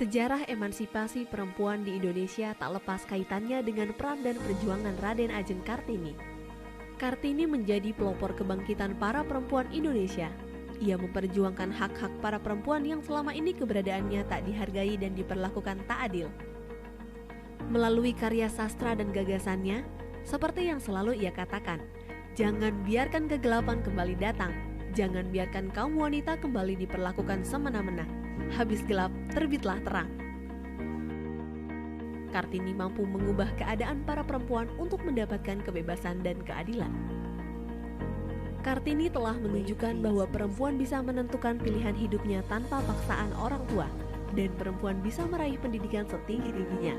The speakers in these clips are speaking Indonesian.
Sejarah emansipasi perempuan di Indonesia tak lepas kaitannya dengan peran dan perjuangan Raden Ajeng Kartini. Kartini menjadi pelopor kebangkitan para perempuan Indonesia. Ia memperjuangkan hak-hak para perempuan yang selama ini keberadaannya tak dihargai dan diperlakukan tak adil. Melalui karya sastra dan gagasannya, seperti yang selalu ia katakan, jangan biarkan kegelapan kembali datang, jangan biarkan kaum wanita kembali diperlakukan semena-mena. Habis gelap, terbitlah terang. Kartini mampu mengubah keadaan para perempuan untuk mendapatkan kebebasan dan keadilan. Kartini telah menunjukkan bahwa perempuan bisa menentukan pilihan hidupnya tanpa paksaan orang tua, dan perempuan bisa meraih pendidikan setinggi-tingginya.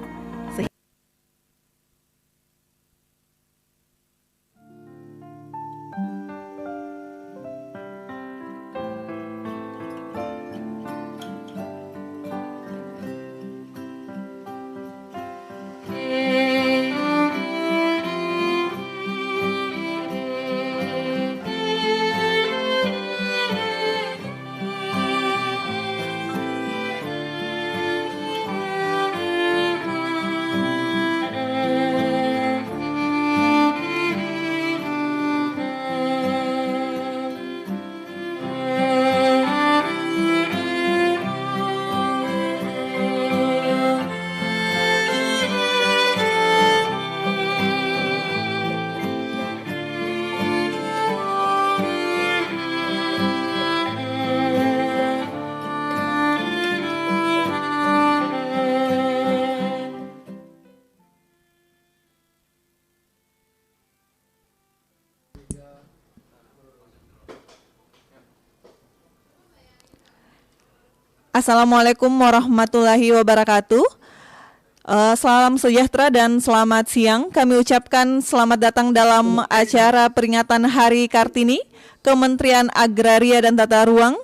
Assalamualaikum warahmatullahi wabarakatuh. Salam sejahtera dan selamat siang. Kami ucapkan selamat datang dalam acara peringatan Hari Kartini, Kementerian Agraria dan Tata Ruang,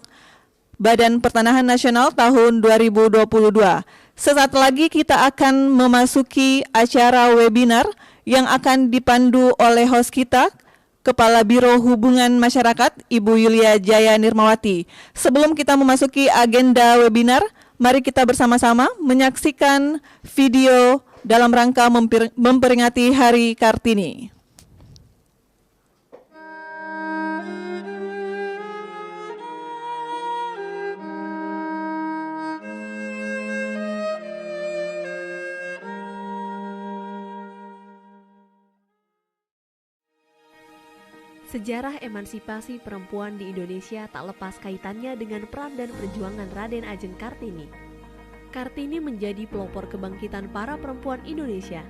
Badan Pertanahan Nasional tahun 2022. Sesaat lagi kita akan memasuki acara webinar yang akan dipandu oleh host kita, Kepala Biro Hubungan Masyarakat, Ibu Yulia Jaya Nirmawati. Sebelum kita memasuki agenda webinar, mari kita bersama-sama menyaksikan video dalam rangka memperingati Hari Kartini. Sejarah emansipasi perempuan di Indonesia tak lepas kaitannya dengan peran dan perjuangan Raden Ajeng Kartini. Kartini menjadi pelopor kebangkitan para perempuan Indonesia.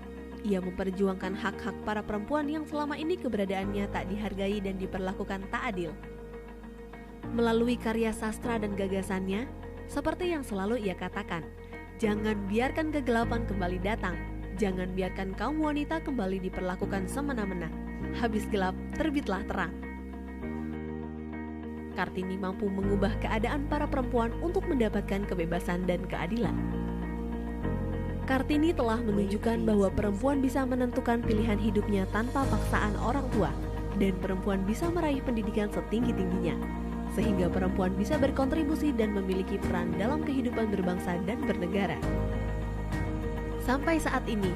Ia memperjuangkan hak-hak para perempuan yang selama ini keberadaannya tak dihargai dan diperlakukan tak adil. Melalui karya sastra dan gagasannya, seperti yang selalu ia katakan, jangan biarkan kegelapan kembali datang, jangan biarkan kaum wanita kembali diperlakukan semena-mena. Habis gelap, terbitlah terang. Kartini mampu mengubah keadaan para perempuan untuk mendapatkan kebebasan dan keadilan. Kartini telah menunjukkan bahwa perempuan bisa menentukan pilihan hidupnya tanpa paksaan orang tua, dan perempuan bisa meraih pendidikan setinggi-tingginya, sehingga perempuan bisa berkontribusi dan memiliki peran dalam kehidupan berbangsa dan bernegara. Sampai saat ini,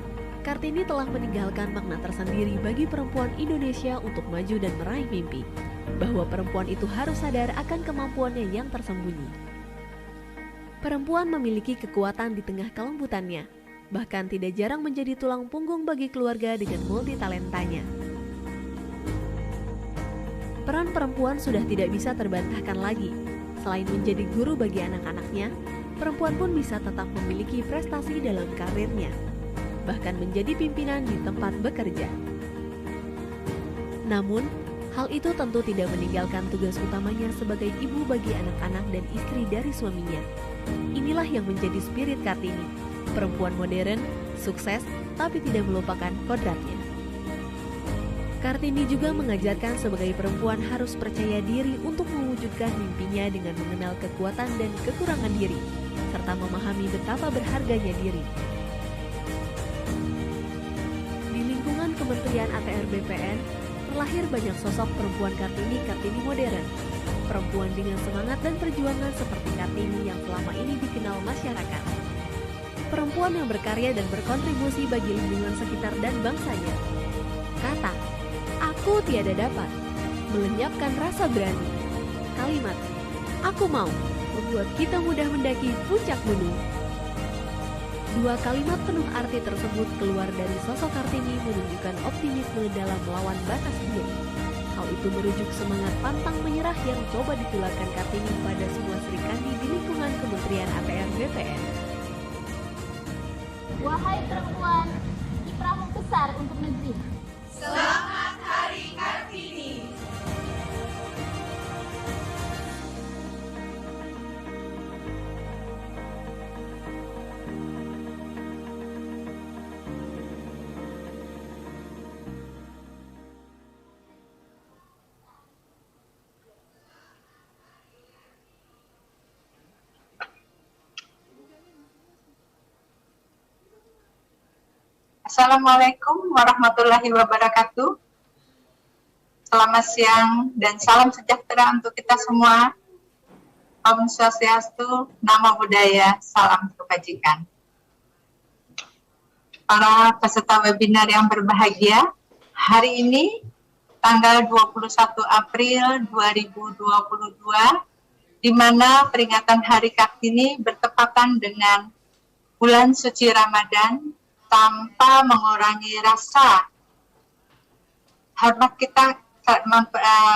Kartini telah meninggalkan makna tersendiri bagi perempuan Indonesia untuk maju dan meraih mimpi, bahwa perempuan itu harus sadar akan kemampuannya yang tersembunyi. Perempuan memiliki kekuatan di tengah kelembutannya, bahkan tidak jarang menjadi tulang punggung bagi keluarga dengan multitalentanya. Peran perempuan sudah tidak bisa terbantahkan lagi. Selain menjadi guru bagi anak-anaknya, perempuan pun bisa tetap memiliki prestasi dalam karirnya, bahkan menjadi pimpinan di tempat bekerja. Namun, hal itu tentu tidak meninggalkan tugas utamanya sebagai ibu bagi anak-anak dan istri dari suaminya. Inilah yang menjadi spirit Kartini, perempuan modern, sukses, tapi tidak melupakan kodratnya. Kartini juga mengajarkan sebagai perempuan harus percaya diri untuk mewujudkan mimpinya dengan mengenal kekuatan dan kekurangan diri, serta memahami betapa berharganya diri. Kementerian ATR BPN terlahir banyak sosok perempuan Kartini modern. Perempuan dengan semangat dan perjuangan seperti Kartini yang selama ini dikenal masyarakat. perempuan yang berkarya dan berkontribusi bagi lingkungan sekitar dan bangsanya. Kata, aku tiada dapat, melenyapkan rasa berani. Kalimat, aku mau, membuat kita mudah mendaki puncak gunung. Dua kalimat penuh arti tersebut keluar dari sosok Kartini menunjukkan optimisme dalam melawan batas diri. Hal itu merujuk semangat pantang menyerah yang coba ditularkan Kartini pada semua Sri Kandi di lingkungan Kementerian ATR BPN. Wahai perempuan, kiprahmu besar untuk negeri. Selamat Hari Kartini. Assalamualaikum warahmatullahi wabarakatuh. Selamat siang dan salam sejahtera untuk kita semua. Om Swastiastu, Namo Buddhaya, salam kebajikan. Para peserta webinar yang berbahagia, hari ini tanggal 21 April 2022, di mana peringatan Hari Kartini bertepatan dengan bulan suci Ramadan, tanpa mengurangi rasa hormat kita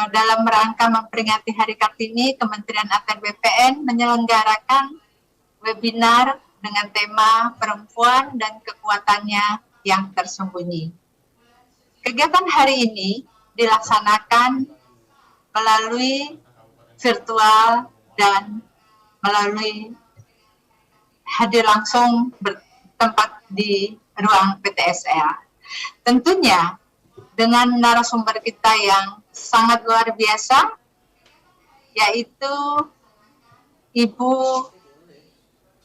dalam rangka memperingati Hari Kartini. Kementerian ATR BPN menyelenggarakan webinar dengan tema perempuan dan kekuatannya yang tersembunyi. Kegiatan hari ini dilaksanakan melalui virtual dan melalui hadir langsung bertempat di ruang PTSL. Tentunya dengan narasumber kita yang sangat luar biasa, yaitu Ibu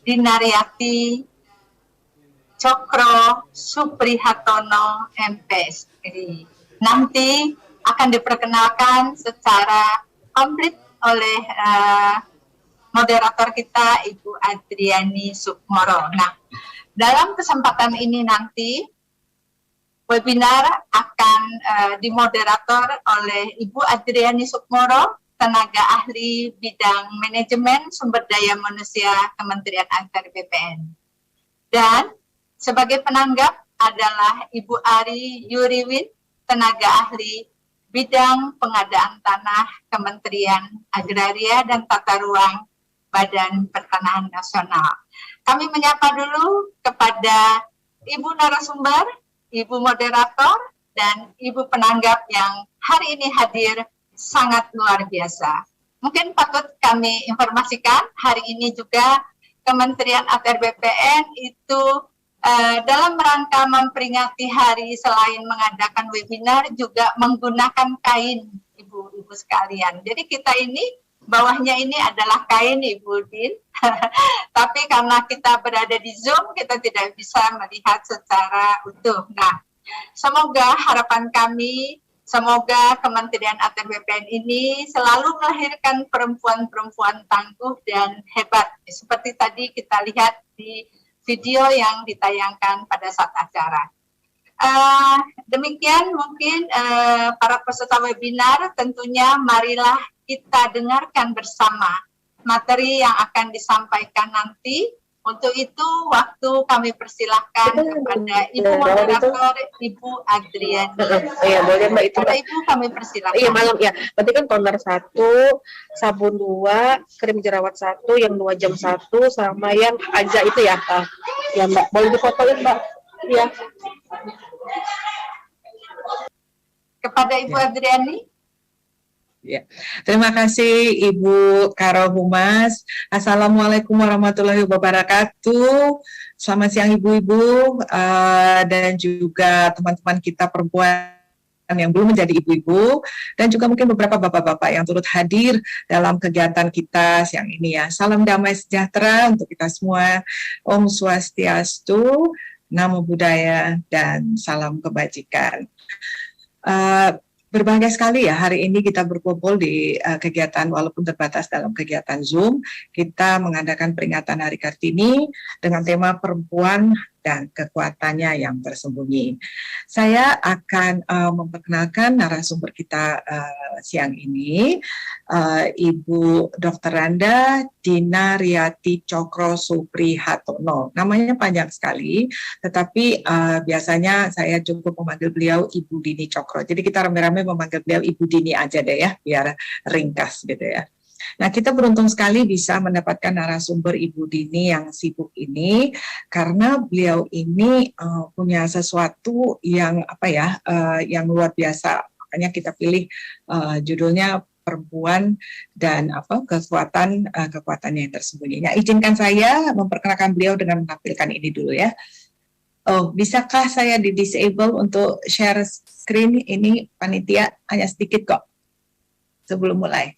Dinariati Cokro Suprihatono MPSI. Nanti akan diperkenalkan secara komplit oleh moderator kita, Ibu Adriani Sukmoro. Nah, dalam kesempatan ini nanti webinar akan dimoderator oleh Ibu Adriani Sukmoro, tenaga ahli bidang manajemen sumber daya manusia Kementerian ATR BPN. Dan sebagai penanggap adalah Ibu Ari Yuriwin, tenaga ahli bidang pengadaan tanah Kementerian Agraria dan Tata Ruang Badan Pertanahan Nasional. Kami menyapa dulu kepada Ibu narasumber, Ibu moderator, dan Ibu penanggap yang hari ini hadir sangat luar biasa. Mungkin patut kami informasikan, hari ini juga Kementerian ATR BPN itu dalam rangka memperingati hari selain mengadakan webinar juga menggunakan kain, Ibu-ibu sekalian. Jadi kita ini bawahnya ini adalah kain, Ibu Din. Tapi karena kita berada di Zoom, kita tidak bisa melihat secara utuh. Nah, semoga harapan kami, semoga Kementerian ATR BPN ini selalu melahirkan perempuan-perempuan tangguh dan hebat. Seperti tadi kita lihat di video yang ditayangkan pada saat acara. Demikian mungkin para peserta webinar, tentunya marilah kita dengarkan bersama materi yang akan disampaikan nanti. Untuk itu waktu kami persilahkan kepada Ibu moderator, Ibu Adriani. Iya, boleh Mbak, itu Kepada Ibu kami persilahkan. Iya, malam ya. Berarti kan toner 1, sabun 2, krim jerawat 1, yang 2 jam 1, sama yang aja itu ya. Ya Mbak, boleh difotoin Mbak. Iya. Kepada Ibu Adriani. Ya, terima kasih Ibu Karo Humas. Assalamualaikum warahmatullahi wabarakatuh. Selamat siang Ibu-ibu dan juga teman-teman kita perempuan yang belum menjadi ibu-ibu, dan juga mungkin beberapa bapak-bapak yang turut hadir dalam kegiatan kita siang ini ya. Salam damai sejahtera untuk kita semua. Om Swastiastu, Namo Buddhaya, dan salam kebajikan. Berbahagia sekali ya hari ini kita berkumpul di kegiatan walaupun terbatas dalam kegiatan Zoom. Kita mengadakan peringatan Hari Kartini dengan tema perempuan dan kekuatannya yang tersembunyi. Saya akan memperkenalkan narasumber kita siang ini, Ibu Dr. Randa Dina Riyati Cokro Suprihatono. Namanya panjang sekali, tetapi biasanya saya cukup memanggil beliau Ibu Dini Cokro. Jadi kita rame-rame memanggil beliau Ibu Dini aja deh ya, biar ringkas gitu ya. Nah, kita beruntung sekali bisa mendapatkan narasumber Ibu Dini yang sibuk ini karena beliau ini punya sesuatu yang yang luar biasa. Makanya kita pilih judulnya perempuan dan kekuatannya yang tersembunyi. Nah, izinkan saya memperkenalkan beliau dengan menampilkan ini dulu ya. Oh, bisakah saya di-disable untuk share screen ini panitia? Hanya sedikit kok sebelum mulai.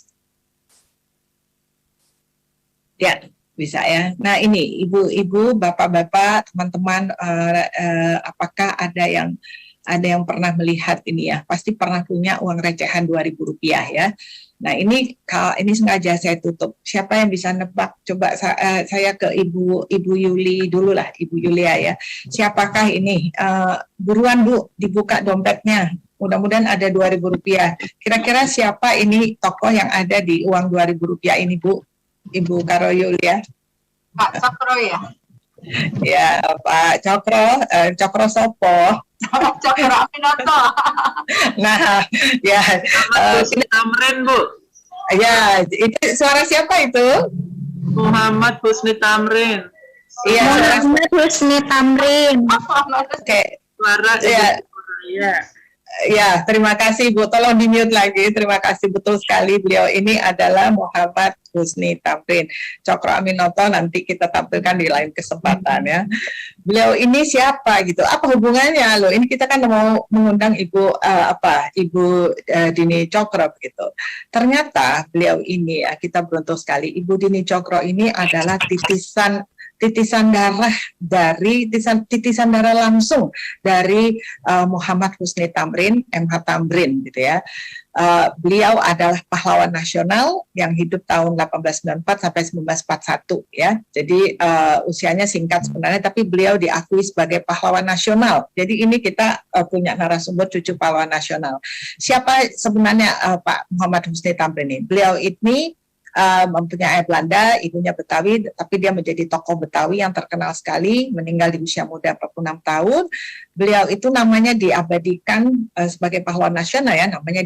Ya, bisa ya. Nah, ini ibu-ibu, bapak-bapak, teman-teman, apakah ada yang pernah melihat ini ya? Pasti pernah punya uang recehan Rp2.000 ya. Nah, ini sengaja saya tutup. Siapa yang bisa nebak? Coba saya ke Ibu Yuli dulu lah, Ibu Yulia ya. Siapakah ini? Buruan Bu, dibuka dompetnya. Mudah-mudahan ada Rp2.000. Kira-kira siapa ini tokoh yang ada di uang Rp2.000 ini Bu? Ibu Karo Yulia. Pak Cokro ya? Ya, Pak Cokro, Cokro Sopo. Cokro Aminoto. Nah, ya. Husni Tamrin, Bu. Ya, itu suara siapa itu? Muhammad Husni Tamrin. Iya, Muhammad Husni Tamrin. Oke. Suara Ya. Iya. Ya, terima kasih Bu. Tolong di-mute lagi. Terima kasih, betul sekali. Beliau ini adalah Muhammad Husni Tamrin. Cokro Aminoto nanti kita tampilkan di lain kesempatan ya. Beliau ini siapa gitu? Apa hubungannya loh? Ini kita kan mau mengundang Ibu Dini Cokro gitu. Ternyata beliau ini kita beruntung sekali. Ibu Dini Cokro ini adalah titisan darah langsung dari Muhammad Husni Tamrin, MH Tamrin gitu ya. Beliau adalah pahlawan nasional yang hidup tahun 1894 sampai 1941 ya. Jadi usianya singkat sebenarnya, tapi beliau diakui sebagai pahlawan nasional. Jadi ini kita punya narasumber cucu pahlawan nasional. Siapa sebenarnya Pak Muhammad Husni Tamrin ini? Beliau ini mempunyai ayah Belanda, ibunya Betawi, tapi dia menjadi tokoh Betawi yang terkenal sekali, meninggal di usia muda 46 tahun. Beliau itu namanya diabadikan sebagai pahlawan nasional ya, namanya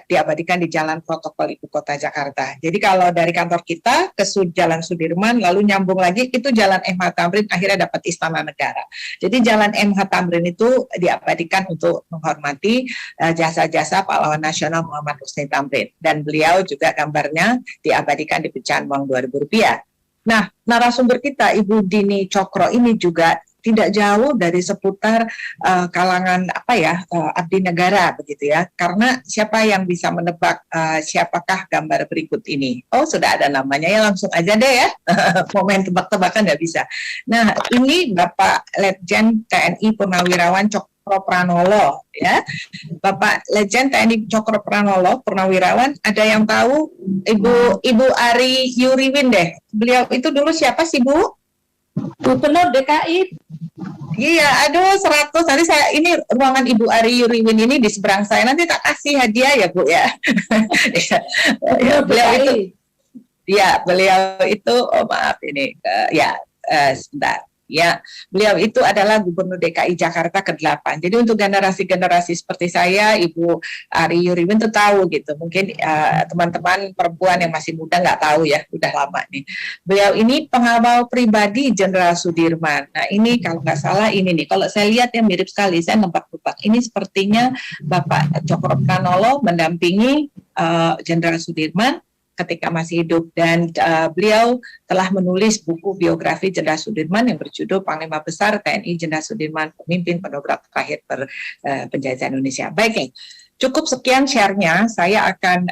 diabadikan di Jalan Protokol Ibu Kota Jakarta. Jadi kalau dari kantor kita ke Jalan Sudirman, lalu nyambung lagi, itu Jalan MH Tamrin, akhirnya dapat Istana Negara. Jadi Jalan MH Tamrin itu diabadikan untuk menghormati jasa-jasa pahlawan nasional Muhammad Husni Tamrin. Dan beliau juga gambarnya diabadikan di pecahan uang Rp2.000. Nah, narasumber kita Ibu Dini Cokro ini juga tidak jauh dari seputar kalangan abdi negara begitu ya. Karena siapa yang bisa menebak siapakah gambar berikut ini? Oh, sudah ada namanya ya, langsung aja deh ya. Mau main tebak-tebakan nggak bisa. Nah, ini Bapak Letjen TNI Purnawirawan Cokro Pranolo ya. Bapak Letjen TNI Cokro Pranolo Purnawirawan, ada yang tahu? Ibu Ari Yuriwin deh. Beliau itu dulu siapa sih Bu? Gubernur DKI. Iya, aduh 100. Nanti ini ruangan Ibu Ari Yuriwin ini di seberang saya. Nanti tak kasih hadiah ya Bu ya. Ya, beliau itu oh maaf ini sebentar. Ya, beliau itu adalah Gubernur DKI Jakarta ke-8. Jadi untuk generasi-generasi seperti saya, Ibu Ari Yuriwin itu tahu gitu. Mungkin teman-teman perempuan yang masih muda nggak tahu ya, udah lama nih. Beliau ini pengawal pribadi Jenderal Sudirman. Nah ini kalau nggak salah ini nih, kalau saya lihat ya mirip sekali, saya nebak-nebak. Ini sepertinya Bapak Cokro Pranolo mendampingi Jenderal Sudirman ketika masih hidup, dan beliau telah menulis buku biografi Jenderal Sudirman yang berjudul Panglima Besar TNI Jenderal Sudirman, Pemimpin Pendobrak Terakhir Penjajahan Indonesia. Baik, cukup sekian share-nya. Saya akan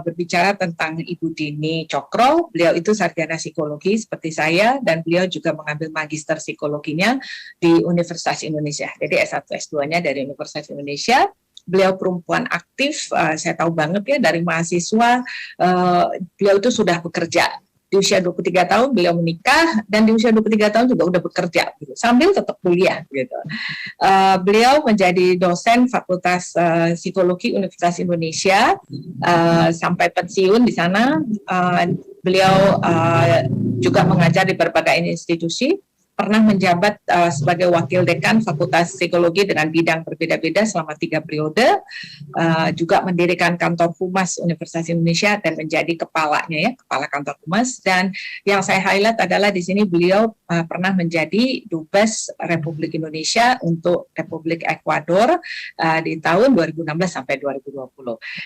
berbicara tentang Ibu Dini Cokro. Beliau itu sarjana psikologi seperti saya, dan beliau juga mengambil magister psikologinya di Universitas Indonesia. Jadi S1 S2-nya dari Universitas Indonesia. beliau perempuan aktif, saya tahu banget ya dari mahasiswa, beliau itu sudah bekerja. Di usia 23 tahun beliau menikah, dan di usia 23 tahun juga udah bekerja gitu, sambil tetap kuliah gitu. Beliau menjadi dosen Fakultas Psikologi Universitas Indonesia sampai pensiun di sana. Beliau juga mengajar di berbagai institusi, pernah menjabat sebagai wakil dekan Fakultas Psikologi dengan bidang berbeda-beda selama 3 periode, juga mendirikan kantor humas Universitas Indonesia dan menjadi kepalanya ya, kepala kantor humas. Dan yang saya highlight adalah di sini beliau pernah menjadi Dubes Republik Indonesia untuk Republik Ekuador di tahun 2016 sampai 2020.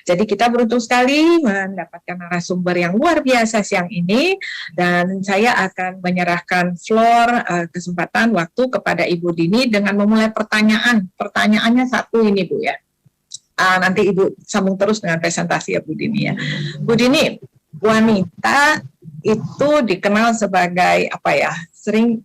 Jadi kita beruntung sekali mendapatkan narasumber yang luar biasa siang ini, dan saya akan menyerahkan floor kesempatan waktu kepada Ibu Dini dengan memulai pertanyaan. Pertanyaannya satu ini Bu ya. Nanti Ibu sambung terus dengan presentasi ya Bu Dini ya. Bu Dini, wanita itu dikenal sebagai apa ya? Sering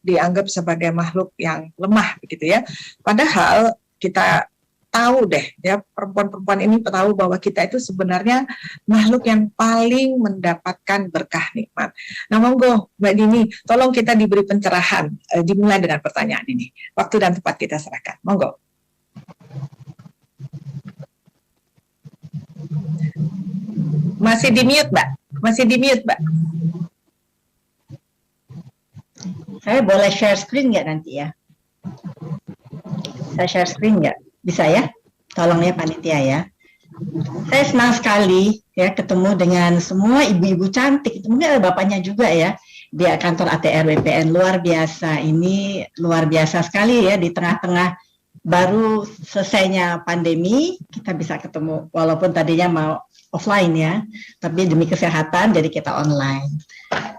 dianggap sebagai makhluk yang lemah begitu ya. Padahal kita tahu deh ya, perempuan-perempuan ini tahu bahwa kita itu sebenarnya makhluk yang paling mendapatkan berkah nikmat. Nah monggo Mbak Dini, tolong kita diberi pencerahan, dimulai dengan pertanyaan ini. Waktu dan tempat kita serahkan, monggo. Masih di mute Mbak, masih di mute Mbak. Saya boleh share screen nggak nanti ya? Saya share screen nggak? Bisa ya? Tolong ya panitia ya. Saya senang sekali ya ketemu dengan semua ibu-ibu cantik. Mungkin ada bapaknya juga ya di kantor ATR BPN. Luar biasa. Ini luar biasa sekali ya, di tengah-tengah baru selesainya pandemi kita bisa ketemu, walaupun tadinya mau offline ya, tapi demi kesehatan jadi kita online.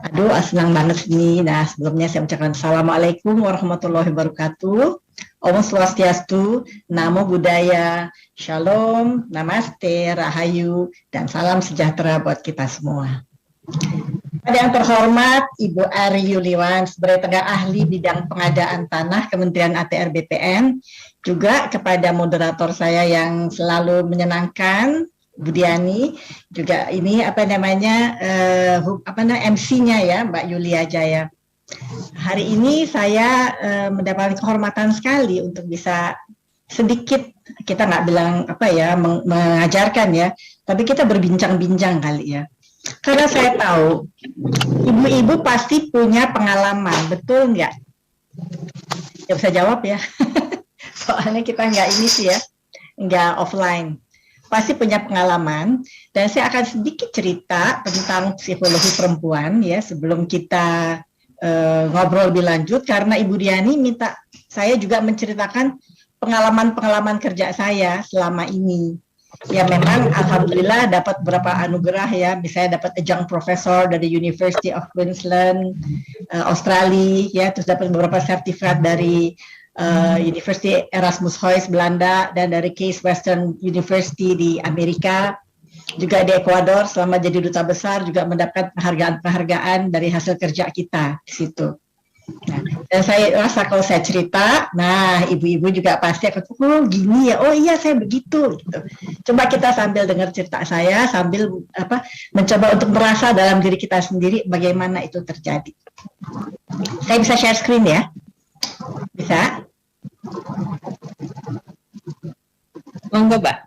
Aduh, senang banget ini. Nah, sebelumnya saya ucapkan Assalamualaikum warahmatullahi wabarakatuh. Om Swastiastu, Namo Buddhaya, Shalom, Namaste, Rahayu, dan salam sejahtera buat kita semua. Pada yang terhormat Ibu Ari Yuliwan sebagai tenaga ahli bidang pengadaan tanah Kementerian ATR BPN, juga kepada moderator saya yang selalu menyenangkan, Bu Diani, juga ini MC-nya ya, Mbak Yulia Jaya. Hari ini saya mendapatkan kehormatan sekali untuk bisa sedikit, kita nggak bilang mengajarkan ya, tapi kita berbincang-bincang kali ya. Karena saya tahu ibu-ibu pasti punya pengalaman, betul nggak? Ya bisa jawab ya. Soalnya kita nggak ini sih ya, nggak offline. Pasti punya pengalaman, dan saya akan sedikit cerita tentang psikologi perempuan ya sebelum kita ngobrol lebih lanjut, karena Ibu Diani minta saya juga menceritakan pengalaman-pengalaman kerja saya selama ini. Ya memang alhamdulillah dapat beberapa anugerah ya, misalnya dapat adjunct professor dari University of Queensland, Australia ya, terus dapat beberapa sertifikat dari University Erasmus Hoyes Belanda dan dari Case Western University di Amerika. Juga di Ekuador selama jadi duta besar juga mendapat penghargaan-penghargaan dari hasil kerja kita di situ. Nah, dan saya rasa kalau saya cerita, nah ibu-ibu juga pasti akan, oh gini ya, oh iya saya begitu. Gitu. Coba kita sambil dengar cerita saya, sambil mencoba untuk merasa dalam diri kita sendiri bagaimana itu terjadi. Saya bisa share screen ya? Bisa? Monggo Mbak.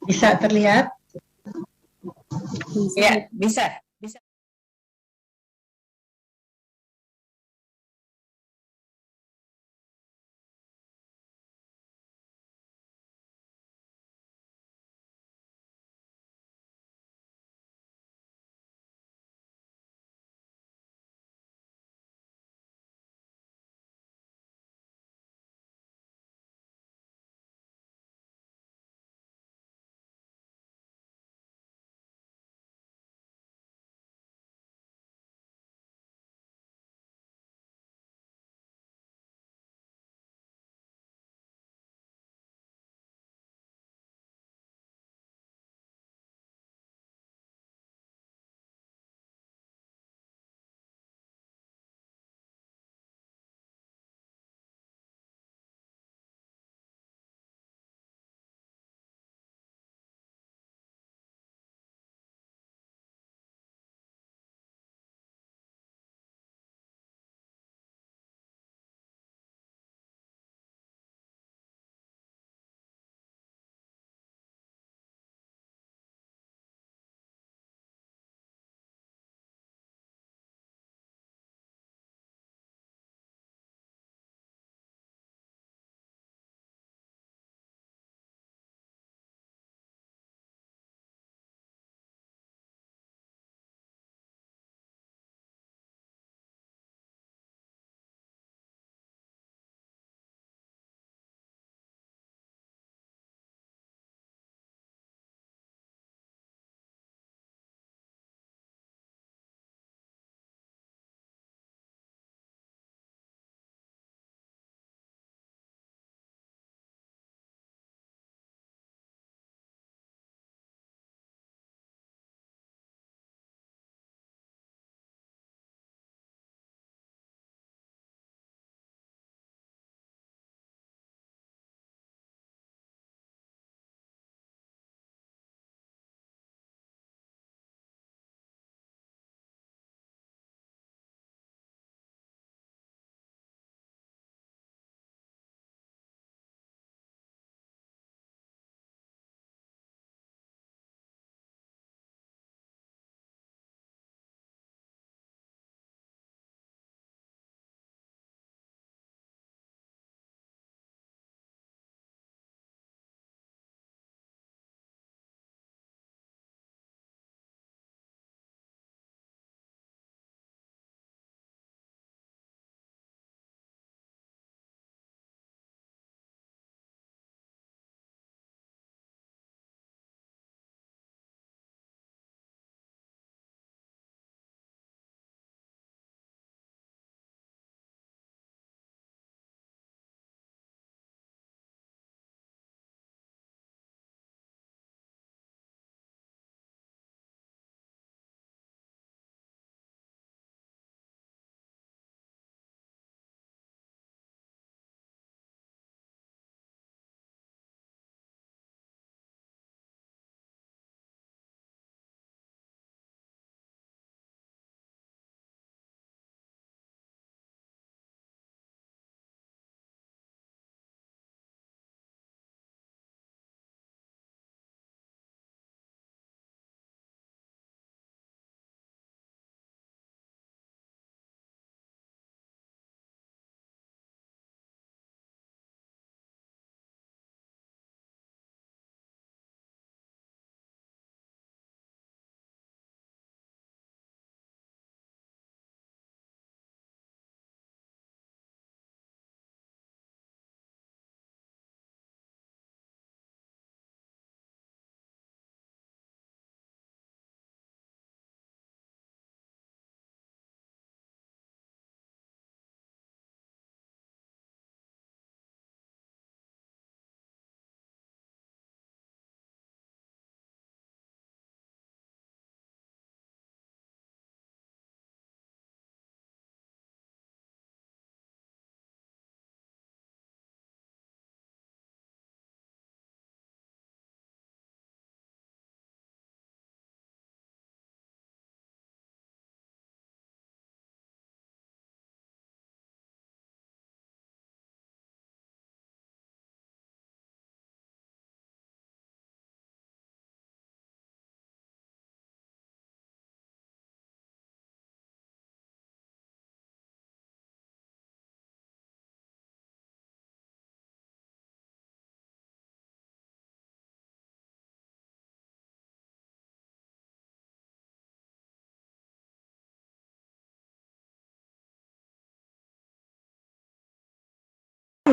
Bisa terlihat? Ya, bisa.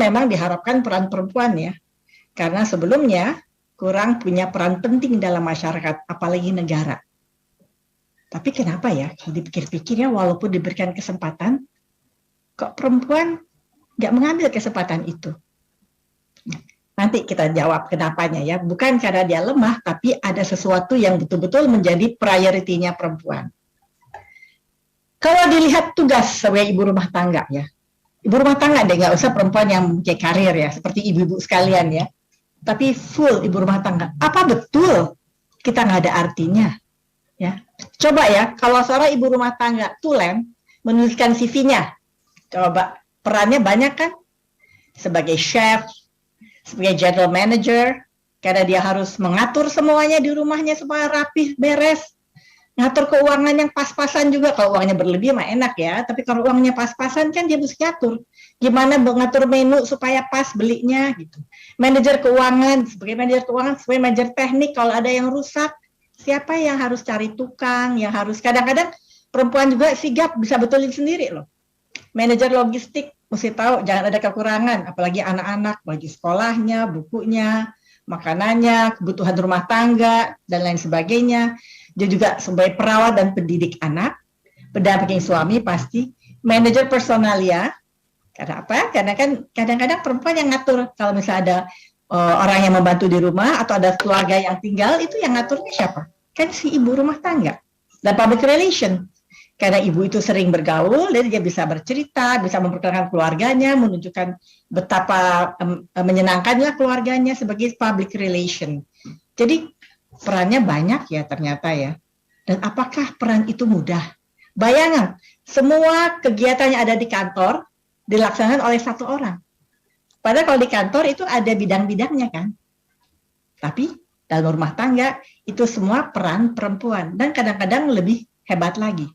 memang diharapkan peran perempuan ya, karena sebelumnya kurang punya peran penting dalam masyarakat, apalagi negara. Tapi kenapa ya, kalau dipikir-pikir ya, walaupun diberikan kesempatan, kok perempuan nggak mengambil kesempatan itu? Nanti kita jawab kenapanya ya, bukan karena dia lemah, tapi ada sesuatu yang betul-betul menjadi priority-nya perempuan. Kalau dilihat tugas sebagai ibu rumah tangga ya, ibu rumah tangga deh, nggak usah perempuan yang punya karir ya, seperti ibu-ibu sekalian ya, tapi full ibu rumah tangga. Apa betul kita nggak ada artinya? Ya, coba ya, kalau seorang ibu rumah tangga tulen menuliskan CV-nya, coba perannya banyak kan? Sebagai chef, sebagai general manager, karena dia harus mengatur semuanya di rumahnya supaya rapih, beres. Ngatur keuangan yang pas-pasan juga. Kalau uangnya berlebih mah enak ya, tapi kalau uangnya pas-pasan kan dia mesti ngatur. Gimana mengatur menu supaya pas belinya gitu. Manajer keuangan, sebagai manajer keuangan, sebagai manajer teknik, kalau ada yang rusak, siapa yang harus cari tukang, yang harus, kadang-kadang perempuan juga sigap bisa betulin sendiri loh. Manajer logistik mesti tahu jangan ada kekurangan, apalagi anak-anak, baju sekolahnya, bukunya, makanannya, kebutuhan rumah tangga, dan lain sebagainya. Dia juga sebagai perawat dan pendidik anak, pendamping suami pasti, manajer personalia. Karena apa? Karena kan kadang-kadang perempuan yang ngatur. Kalau misalnya ada orang yang membantu di rumah atau ada keluarga yang tinggal, itu yang ngaturnya siapa? Kan si ibu rumah tangga. Dan public relation. Karena ibu itu sering bergaul, dan dia bisa bercerita, bisa memperkenalkan keluarganya, menunjukkan betapa menyenangkannya keluarganya sebagai public relation. Jadi perannya banyak ya ternyata ya. Dan apakah peran itu mudah? Bayangan, semua kegiatan yang ada di kantor dilaksanakan oleh satu orang. Padahal kalau di kantor itu ada bidang-bidangnya kan. Tapi dalam rumah tangga itu semua peran perempuan. Dan kadang-kadang lebih hebat lagi.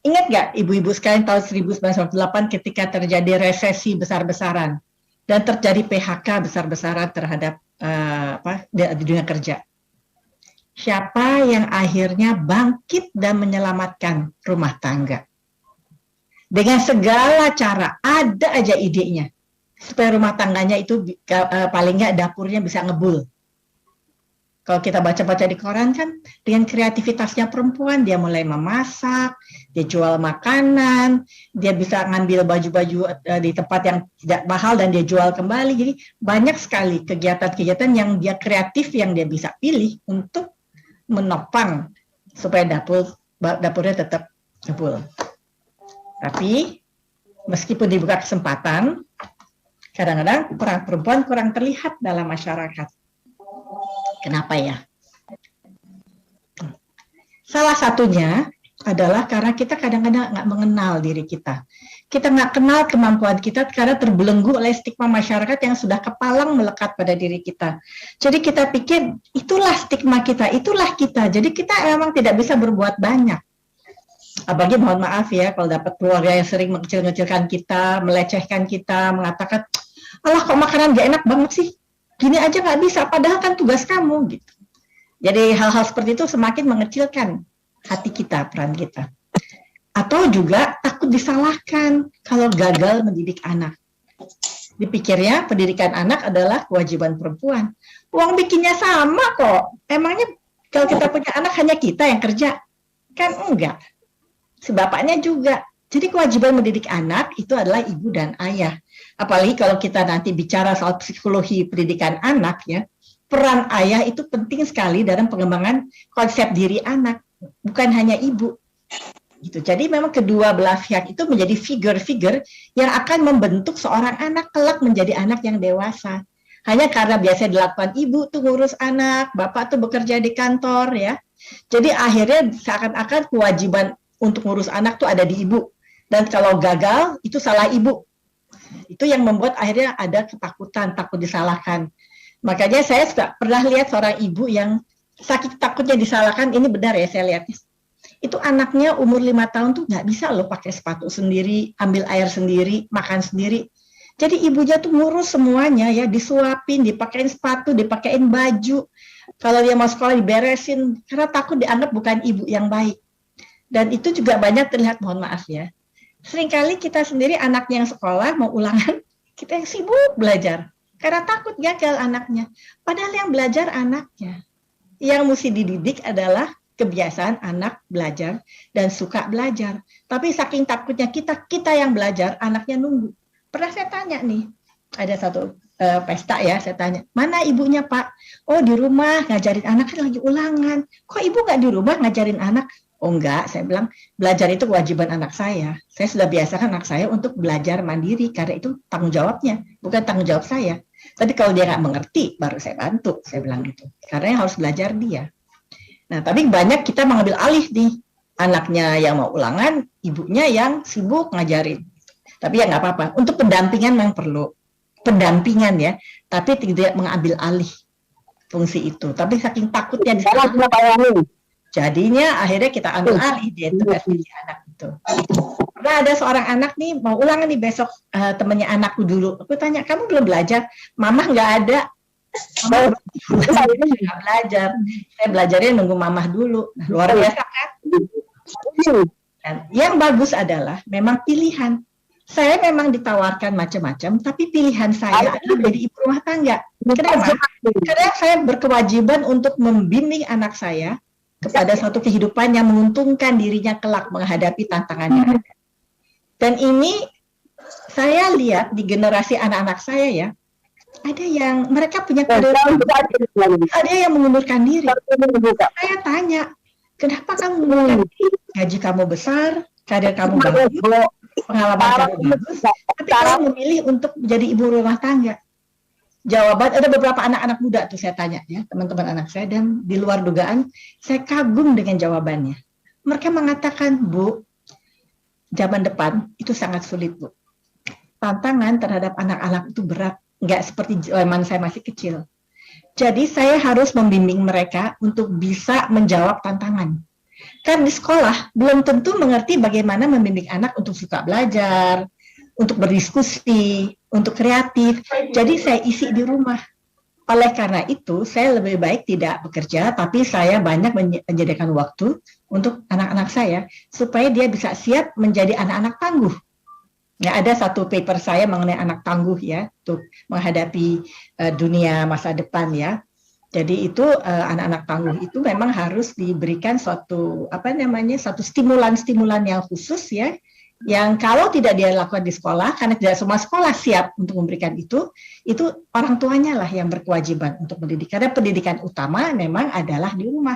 Ingat nggak ibu-ibu sekalian tahun 1998 ketika terjadi resesi besar-besaran. Dan terjadi PHK besar-besaran terhadap di dunia kerja. Siapa yang akhirnya bangkit dan menyelamatkan rumah tangga? Dengan segala cara, ada aja idenya. Supaya rumah tangganya itu paling nggak dapurnya bisa ngebul. Kalau kita baca-baca di koran kan, dengan kreativitasnya perempuan, dia mulai memasak, dia jual makanan, dia bisa ngambil baju-baju di tempat yang tidak mahal dan dia jual kembali. Jadi banyak sekali kegiatan-kegiatan yang dia kreatif, yang dia bisa pilih untuk menopang supaya dapurnya tetap ngebul. Tapi meskipun dibuka kesempatan, kadang-kadang peran perempuan kurang terlihat dalam masyarakat. Kenapa ya? Salah satunya adalah karena kita kadang-kadang nggak mengenal diri kita. Kita nggak kenal kemampuan kita karena terbelenggu oleh stigma masyarakat yang sudah kepalang melekat pada diri kita. Jadi kita pikir itulah stigma kita, itulah kita. Jadi kita memang tidak bisa berbuat banyak. Apalagi mohon maaf ya kalau dapat keluarga yang sering mengecil-ngecilkan kita, melecehkan kita, mengatakan, alah kok makanan gak enak banget sih, gini aja nggak bisa, padahal kan tugas kamu gitu. Jadi hal-hal seperti itu semakin mengecilkan hati kita, peran kita. Atau juga takut disalahkan kalau gagal mendidik anak. Dipikirnya pendidikan anak adalah kewajiban perempuan. Uang bikinnya sama kok. Emangnya kalau kita punya anak hanya kita yang kerja? Kan enggak. Si bapaknya juga. Jadi kewajiban mendidik anak itu adalah ibu dan ayah. Apalagi kalau kita nanti bicara soal psikologi pendidikan anak ya, peran ayah itu penting sekali dalam pengembangan konsep diri anak, bukan hanya ibu. Gitu. Jadi memang kedua belah pihak itu menjadi figur-figur yang akan membentuk seorang anak kelak menjadi anak yang dewasa. Hanya karena biasa dilakukan ibu tuh ngurus anak, bapak tuh bekerja di kantor ya. Jadi akhirnya seakan-akan kewajiban untuk ngurus anak tuh ada di ibu. Dan kalau gagal itu salah ibu. Itu yang membuat akhirnya ada ketakutan, takut disalahkan. Makanya saya sudah pernah lihat seorang ibu yang saking takutnya disalahkan, ini benar ya saya lihat. Itu anaknya umur 5 tahun tuh nggak bisa loh pakai sepatu sendiri, ambil air sendiri, makan sendiri. Jadi ibunya tuh ngurus semuanya ya, disuapin, dipakein sepatu, dipakein baju. Kalau dia mau sekolah diberesin, karena takut dianggap bukan ibu yang baik. Dan itu juga banyak terlihat, mohon maaf ya. Seringkali kita sendiri anaknya yang sekolah mau ulangan, Kita yang sibuk belajar karena takut gagal anaknya. Padahal yang belajar anaknya. Yang mesti dididik adalah kebiasaan anak belajar dan suka belajar. Tapi saking takutnya kita yang belajar, anaknya nunggu. Pernah saya tanya nih, ada satu pesta ya, saya tanya, mana ibunya Pak? Oh di rumah ngajarin anak, kan lagi ulangan. Kok ibu nggak di rumah ngajarin anak? Oh enggak, saya bilang belajar itu kewajiban anak saya. Saya sudah biasakan anak saya untuk belajar mandiri karena itu tanggung jawabnya, bukan tanggung jawab saya. Tapi kalau dia nggak mengerti, baru saya bantu, saya bilang gitu. Karena yang harus belajar dia. Nah, tapi banyak kita mengambil alih nih, anaknya yang mau ulangan, ibunya yang sibuk ngajarin. Tapi ya nggak apa-apa. Untuk pendampingan memang perlu pendampingan ya, tapi tidak mengambil alih fungsi itu. Tapi saking takutnya jadinya akhirnya kita ambil alih dia itu anak itu. Karena ada seorang anak nih mau ulangan nih besok, temannya anakku dulu. Aku tanya, kamu belum belajar? Mamah nggak ada. Saya nggak belajar. Saya belajarnya nunggu mamah dulu. Nah, luar biasa kan? Dan yang bagus adalah memang pilihan. Saya memang ditawarkan macam-macam, tapi pilihan saya adalah menjadi ibu rumah tangga. Kenapa? Karena saya berkewajiban untuk membimbing anak saya kepada suatu kehidupan yang menguntungkan dirinya kelak menghadapi tantangannya. Dan ini saya lihat di generasi anak-anak saya ya, ada yang mereka punya karir, ada yang mengundurkan diri. Saya tanya, kenapa kamu mengundurkan diri? Gaji kamu besar, karir kamu bagus, pengalaman kamu bagus, tapi kamu memilih untuk menjadi ibu rumah tangga. Jawaban, ada beberapa anak-anak muda tuh saya tanya ya, teman-teman anak saya, dan di luar dugaan, saya kagum dengan jawabannya. Mereka mengatakan, Bu, zaman depan itu sangat sulit, Bu. Tantangan terhadap anak-anak itu berat, nggak seperti zaman saya masih kecil. Jadi saya harus membimbing mereka untuk bisa menjawab tantangan. Karena di sekolah belum tentu mengerti bagaimana membimbing anak untuk suka belajar, untuk berdiskusi, untuk kreatif. Jadi saya isi di rumah. Oleh karena itu, saya lebih baik tidak bekerja, tapi saya banyak menyediakan waktu untuk anak-anak saya, supaya dia bisa siap menjadi anak-anak tangguh. Ya, ada satu paper saya mengenai anak tangguh ya, untuk menghadapi dunia masa depan ya. Jadi itu anak-anak tangguh itu memang harus diberikan suatu satu stimulan-stimulan yang khusus ya, yang kalau tidak dia lakukan di sekolah, karena tidak semua sekolah siap untuk memberikan itu orang tuanya lah yang berkewajiban untuk mendidik. Karena pendidikan utama memang adalah di rumah.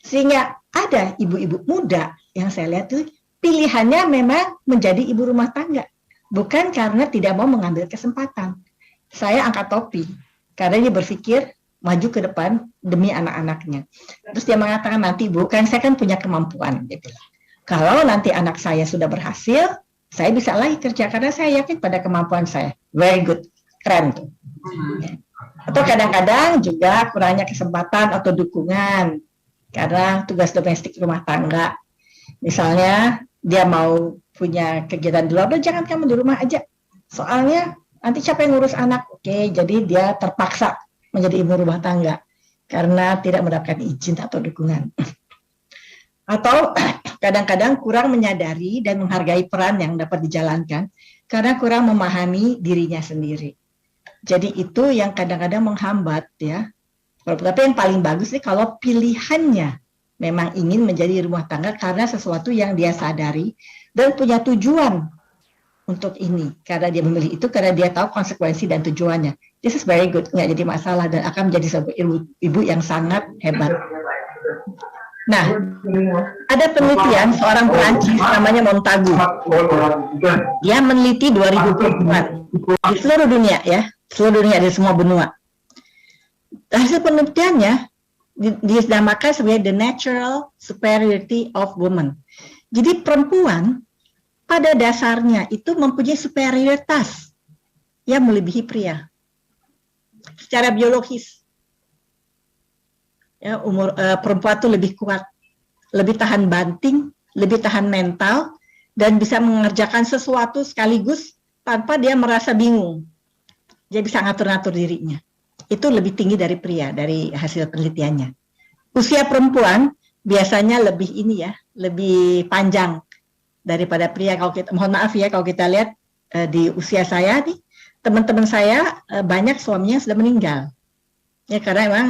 Sehingga ada ibu-ibu muda yang saya lihat tuh pilihannya memang menjadi ibu rumah tangga, bukan karena tidak mau mengambil kesempatan. Saya angkat topi, karena dia berpikir maju ke depan demi anak-anaknya. Terus dia mengatakan, nanti Bu, kan saya kan punya kemampuan, dia bilang. Kalau nanti anak saya sudah berhasil, saya bisa lagi kerja karena saya yakin pada kemampuan saya. Very good, keren tuh. Atau kadang-kadang juga kurangnya kesempatan atau dukungan karena tugas domestik rumah tangga. Misalnya dia mau punya kegiatan di luar, jangan kamu di rumah aja. Soalnya nanti siapa yang ngurus anak? Oke, jadi dia terpaksa menjadi ibu rumah tangga karena tidak mendapatkan izin atau dukungan. Atau kadang-kadang kurang menyadari dan menghargai peran yang dapat dijalankan karena kurang memahami dirinya sendiri. Jadi itu yang kadang-kadang menghambat ya. Tapi yang paling bagus nih kalau pilihannya memang ingin menjadi rumah tangga karena sesuatu yang dia sadari dan punya tujuan untuk ini. Karena dia memilih itu karena dia tahu konsekuensi dan tujuannya. This is very good, nggak jadi masalah dan akan menjadi sebuah ibu yang sangat hebat. Nah, ada penelitian seorang Perancis namanya Montagu. Dia meneliti 2000 di seluruh dunia ya, seluruh dunia di semua benua. Hasil penelitiannya dinamakan sebagai the natural superiority of women. Jadi perempuan pada dasarnya itu mempunyai superioritas yang melebihi pria secara biologis. Ya, perempuan itu lebih kuat, lebih tahan banting, lebih tahan mental, dan bisa mengerjakan sesuatu sekaligus tanpa dia merasa bingung. Dia bisa ngatur-ngatur dirinya. Itu lebih tinggi dari pria, dari hasil penelitiannya. Usia perempuan biasanya lebih lebih panjang daripada pria. Kalau kita, mohon maaf ya, kalau kita lihat di usia saya nih, teman-teman saya banyak suaminya sudah meninggal. Ya karena memang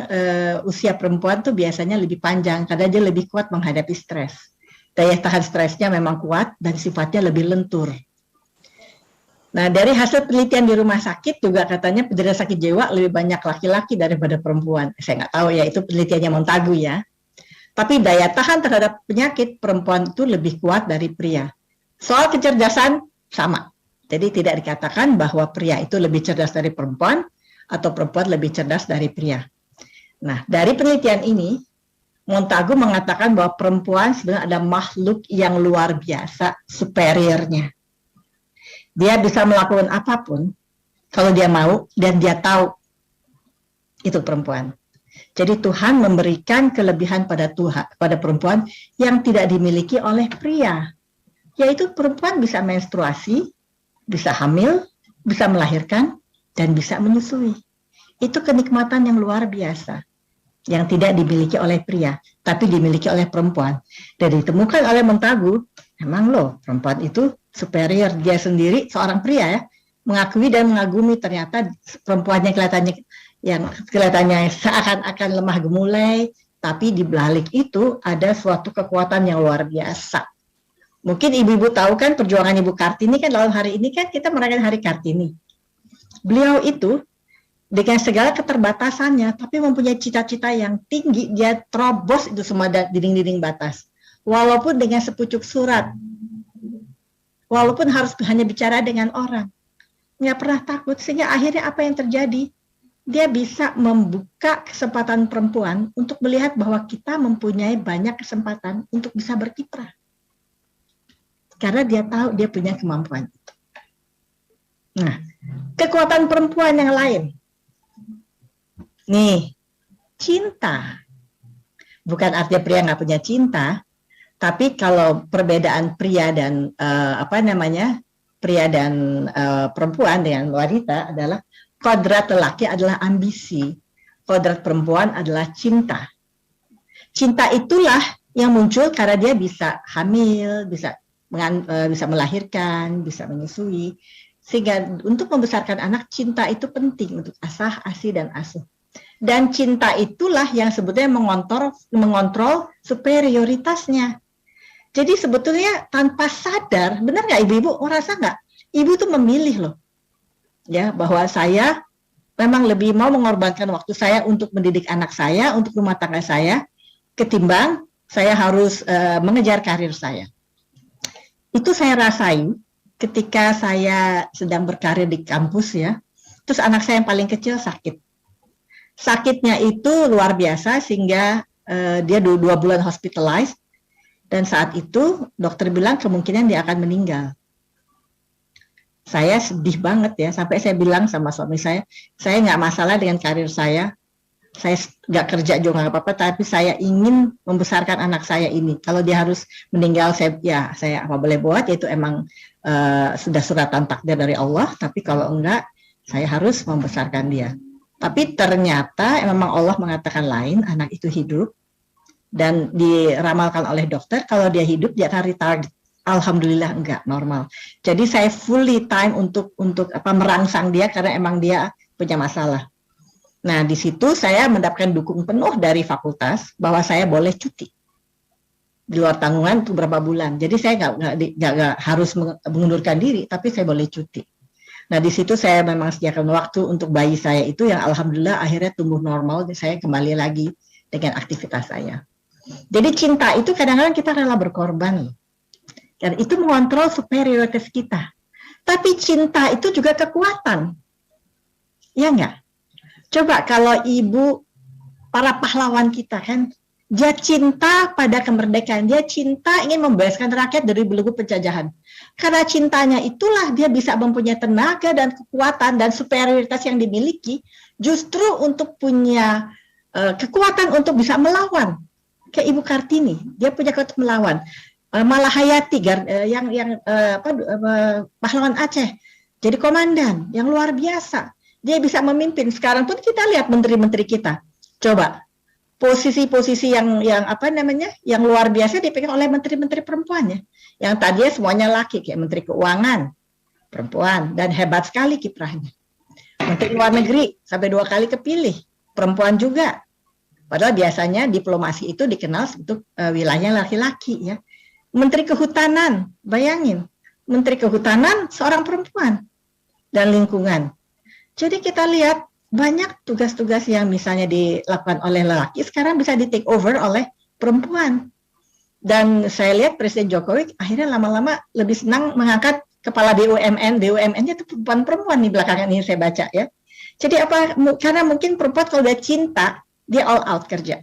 usia perempuan tuh biasanya lebih panjang karena dia lebih kuat menghadapi stres. Daya tahan stresnya memang kuat dan sifatnya lebih lentur. Nah, dari hasil penelitian di rumah sakit juga katanya penderita sakit jiwa lebih banyak laki-laki daripada perempuan. Saya nggak tahu ya, itu penelitiannya Montagu ya. Tapi daya tahan terhadap penyakit perempuan itu lebih kuat dari pria. Soal kecerdasan sama. Jadi tidak dikatakan bahwa pria itu lebih cerdas dari perempuan atau perempuan lebih cerdas dari pria. Nah, dari penelitian ini Montagu mengatakan bahwa perempuan sebenarnya ada makhluk yang luar biasa superiornya. Dia bisa melakukan apapun kalau dia mau dan dia tahu. Itu perempuan. Jadi Tuhan memberikan kelebihan pada perempuan yang tidak dimiliki oleh pria. Yaitu perempuan bisa menstruasi, bisa hamil, bisa melahirkan, dan bisa menyusui. Itu kenikmatan yang luar biasa. Yang tidak dimiliki oleh pria, tapi dimiliki oleh perempuan. Dan ditemukan oleh Montagu, emang loh perempuan itu superior. Dia sendiri seorang pria ya, mengakui dan mengagumi ternyata perempuannya kelihatannya seakan-akan lemah gemulai, tapi di balik itu ada suatu kekuatan yang luar biasa. Mungkin ibu-ibu tahu kan perjuangan Ibu Kartini kan dalam hari ini kan kita merayakan Hari Kartini. Beliau itu dengan segala keterbatasannya, tapi mempunyai cita-cita yang tinggi, dia terobos itu semua dinding-dinding batas. Walaupun dengan sepucuk surat, walaupun harus hanya bicara dengan orang, nggak pernah takut, sehingga akhirnya apa yang terjadi? Dia bisa membuka kesempatan perempuan untuk melihat bahwa kita mempunyai banyak kesempatan untuk bisa berkiprah. Karena dia tahu dia punya kemampuan itu. Nah, kekuatan perempuan yang lain. Nih, cinta. Bukan artinya pria nggak punya cinta, tapi kalau perbedaan pria dan pria dan perempuan dengan wanita adalah kodrat lelaki adalah ambisi, kodrat perempuan adalah cinta. Cinta itulah yang muncul karena dia bisa hamil, bisa melahirkan, bisa menyusui. Sehingga untuk membesarkan anak, cinta itu penting untuk asah, asi, dan asuh. Dan cinta itulah yang sebetulnya mengontrol superioritasnya. Jadi sebetulnya tanpa sadar, benar nggak ibu-ibu? Merasa nggak? Ibu tuh memilih loh, ya bahwa saya memang lebih mau mengorbankan waktu saya untuk mendidik anak saya, untuk rumah tangga saya, ketimbang saya harus mengejar karir saya. Itu saya rasain ketika saya sedang berkarir di kampus ya. Terus anak saya yang paling kecil sakit. Sakitnya itu luar biasa sehingga dia 2 bulan hospitalized. Dan saat itu dokter bilang kemungkinan dia akan meninggal. Saya sedih banget ya, sampai saya bilang sama suami saya nggak masalah dengan karir saya nggak kerja juga nggak apa-apa, tapi saya ingin membesarkan anak saya ini. Kalau dia harus meninggal, saya apa boleh buat, yaitu emang sudah suratan takdir dari Allah, tapi kalau enggak, saya harus membesarkan dia. Tapi ternyata memang Allah mengatakan lain, anak itu hidup, dan diramalkan oleh dokter kalau dia hidup dia akan retarded. Alhamdulillah enggak, normal. Jadi saya fully time untuk merangsang dia karena emang dia punya masalah. Nah, di situ saya mendapatkan dukung penuh dari fakultas bahwa saya boleh cuti di luar tanggungan untuk beberapa bulan. Jadi saya nggak harus mengundurkan diri, tapi saya boleh cuti. Nah, di situ saya memang sediakan waktu untuk bayi saya itu yang alhamdulillah akhirnya tumbuh normal dan saya kembali lagi dengan aktivitas saya. Jadi cinta itu kadang-kadang kita rela berkorban. Dan itu mengontrol superioritas kita. Tapi cinta itu juga kekuatan. Ya enggak? Coba kalau ibu, para pahlawan kita kan, dia cinta pada kemerdekaan. Dia cinta ingin membebaskan rakyat dari belenggu penjajahan. Karena cintanya itulah dia bisa mempunyai tenaga dan kekuatan dan superioritas yang dimiliki justru untuk punya kekuatan untuk bisa melawan. Kayak Ibu Kartini, dia punya kekuatan melawan. Malahayati pahlawan Aceh jadi komandan yang luar biasa. Dia bisa memimpin. Sekarang pun kita lihat menteri-menteri kita. Coba posisi-posisi yang luar biasa dipegang oleh menteri-menteri perempuannya. Yang tadinya semuanya laki, kayak Menteri Keuangan perempuan dan hebat sekali kiprahnya. Menteri Luar Negeri sampai 2 kali kepilih, perempuan juga. Padahal biasanya diplomasi itu dikenal untuk wilayah laki-laki ya. Menteri Kehutanan, bayangin, Menteri Kehutanan seorang perempuan dan lingkungan. Jadi kita lihat banyak tugas-tugas yang misalnya dilakukan oleh lelaki sekarang bisa di take over oleh perempuan. Dan saya lihat Presiden Jokowi akhirnya lama-lama lebih senang mengangkat kepala BUMN-nya itu perempuan nih belakangan ini saya baca ya. Jadi apa? Karena mungkin perempuan kalau dia cinta, dia all out kerja.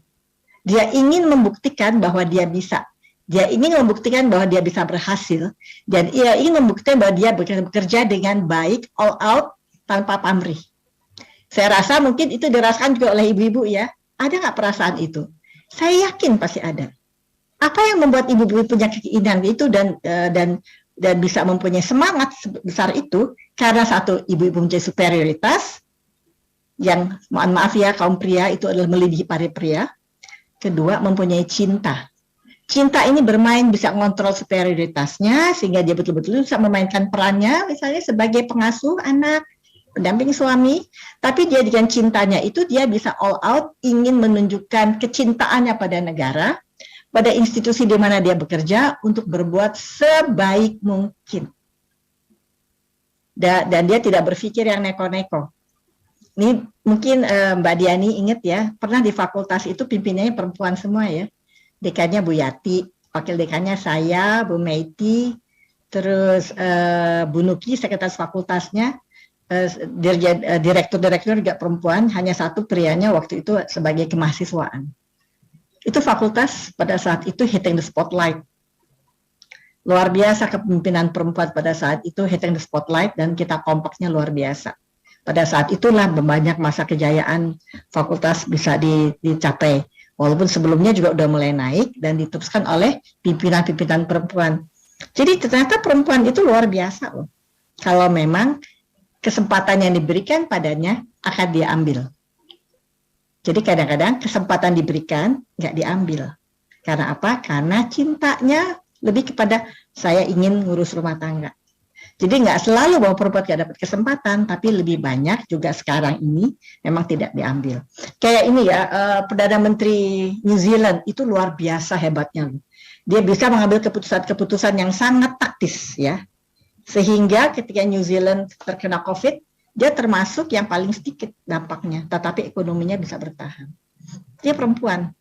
Dia ingin membuktikan bahwa dia bisa. Dia ingin membuktikan bahwa dia bisa berhasil. Dan ia ingin membuktikan bahwa dia bekerja dengan baik, all out, tanpa pamrih. Saya rasa mungkin itu dirasakan juga oleh ibu-ibu ya. Ada nggak perasaan itu? Saya yakin pasti ada. Apa yang membuat ibu-ibu punya keinginan itu dan bisa mempunyai semangat besar itu? Karena satu, ibu-ibu mempunyai superioritas, yang mohon maaf ya kaum pria itu adalah melebihi para pria. Kedua, mempunyai cinta. Cinta ini bermain bisa mengontrol superioritasnya sehingga dia betul-betul bisa memainkan perannya misalnya sebagai pengasuh anak, pendamping suami, tapi dia dengan cintanya itu dia bisa all out ingin menunjukkan kecintaannya pada negara, pada institusi di mana dia bekerja untuk berbuat sebaik mungkin. Dan dia tidak berpikir yang neko-neko. Ini mungkin Mbak Diani ingat ya, pernah di fakultas itu pimpinannya perempuan semua ya. Dekannya Bu Yati, wakil dekannya saya, Bu Meiti, terus Bu Nuki, sekretaris fakultasnya, direktur juga perempuan, hanya satu prianya waktu itu sebagai kemahasiswaan. Itu fakultas pada saat itu hitting the spotlight. Luar biasa kepemimpinan perempuan pada saat itu hitting the spotlight dan kita kompaknya luar biasa. Pada saat itulah banyak masa kejayaan fakultas bisa dicapai. Walaupun sebelumnya juga udah mulai naik dan diteruskan oleh pimpinan-pimpinan perempuan. Jadi ternyata perempuan itu luar biasa loh. Kalau memang kesempatan yang diberikan padanya akan diambil. Jadi kadang-kadang kesempatan diberikan nggak diambil. Karena apa? Karena cintanya lebih kepada saya ingin ngurus rumah tangga. Jadi nggak selalu bahwa perempuan nggak dapat kesempatan, tapi lebih banyak juga sekarang ini memang tidak diambil. Kayak ini ya, Perdana Menteri New Zealand itu luar biasa hebatnya. Dia bisa mengambil keputusan-keputusan yang sangat taktis ya. Sehingga ketika New Zealand terkena COVID, dia termasuk yang paling sedikit dampaknya, tetapi ekonominya bisa bertahan. Dia perempuan,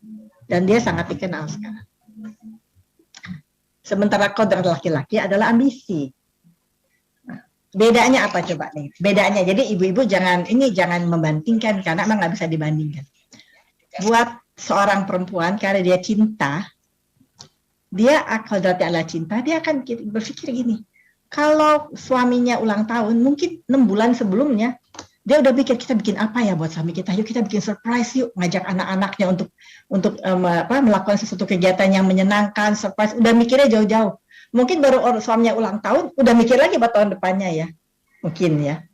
dan dia sangat dikenal sekarang. Sementara kodrat laki-laki adalah ambisi. Nah, bedanya apa coba nih? Bedanya, jadi ibu-ibu jangan membandingkan, karena emang nggak bisa dibandingkan. Buat seorang perempuan, karena dia cinta, dia kodratnya adalah cinta, dia akan berpikir gini, kalau suaminya ulang tahun, mungkin 6 bulan sebelumnya, dia udah pikir kita bikin apa ya buat suami kita, yuk kita bikin surprise yuk, ngajak anak-anaknya untuk melakukan sesuatu kegiatan yang menyenangkan, surprise, udah mikirnya jauh-jauh. Mungkin baru suaminya ulang tahun, udah mikir lagi buat tahun depannya ya, mungkin ya.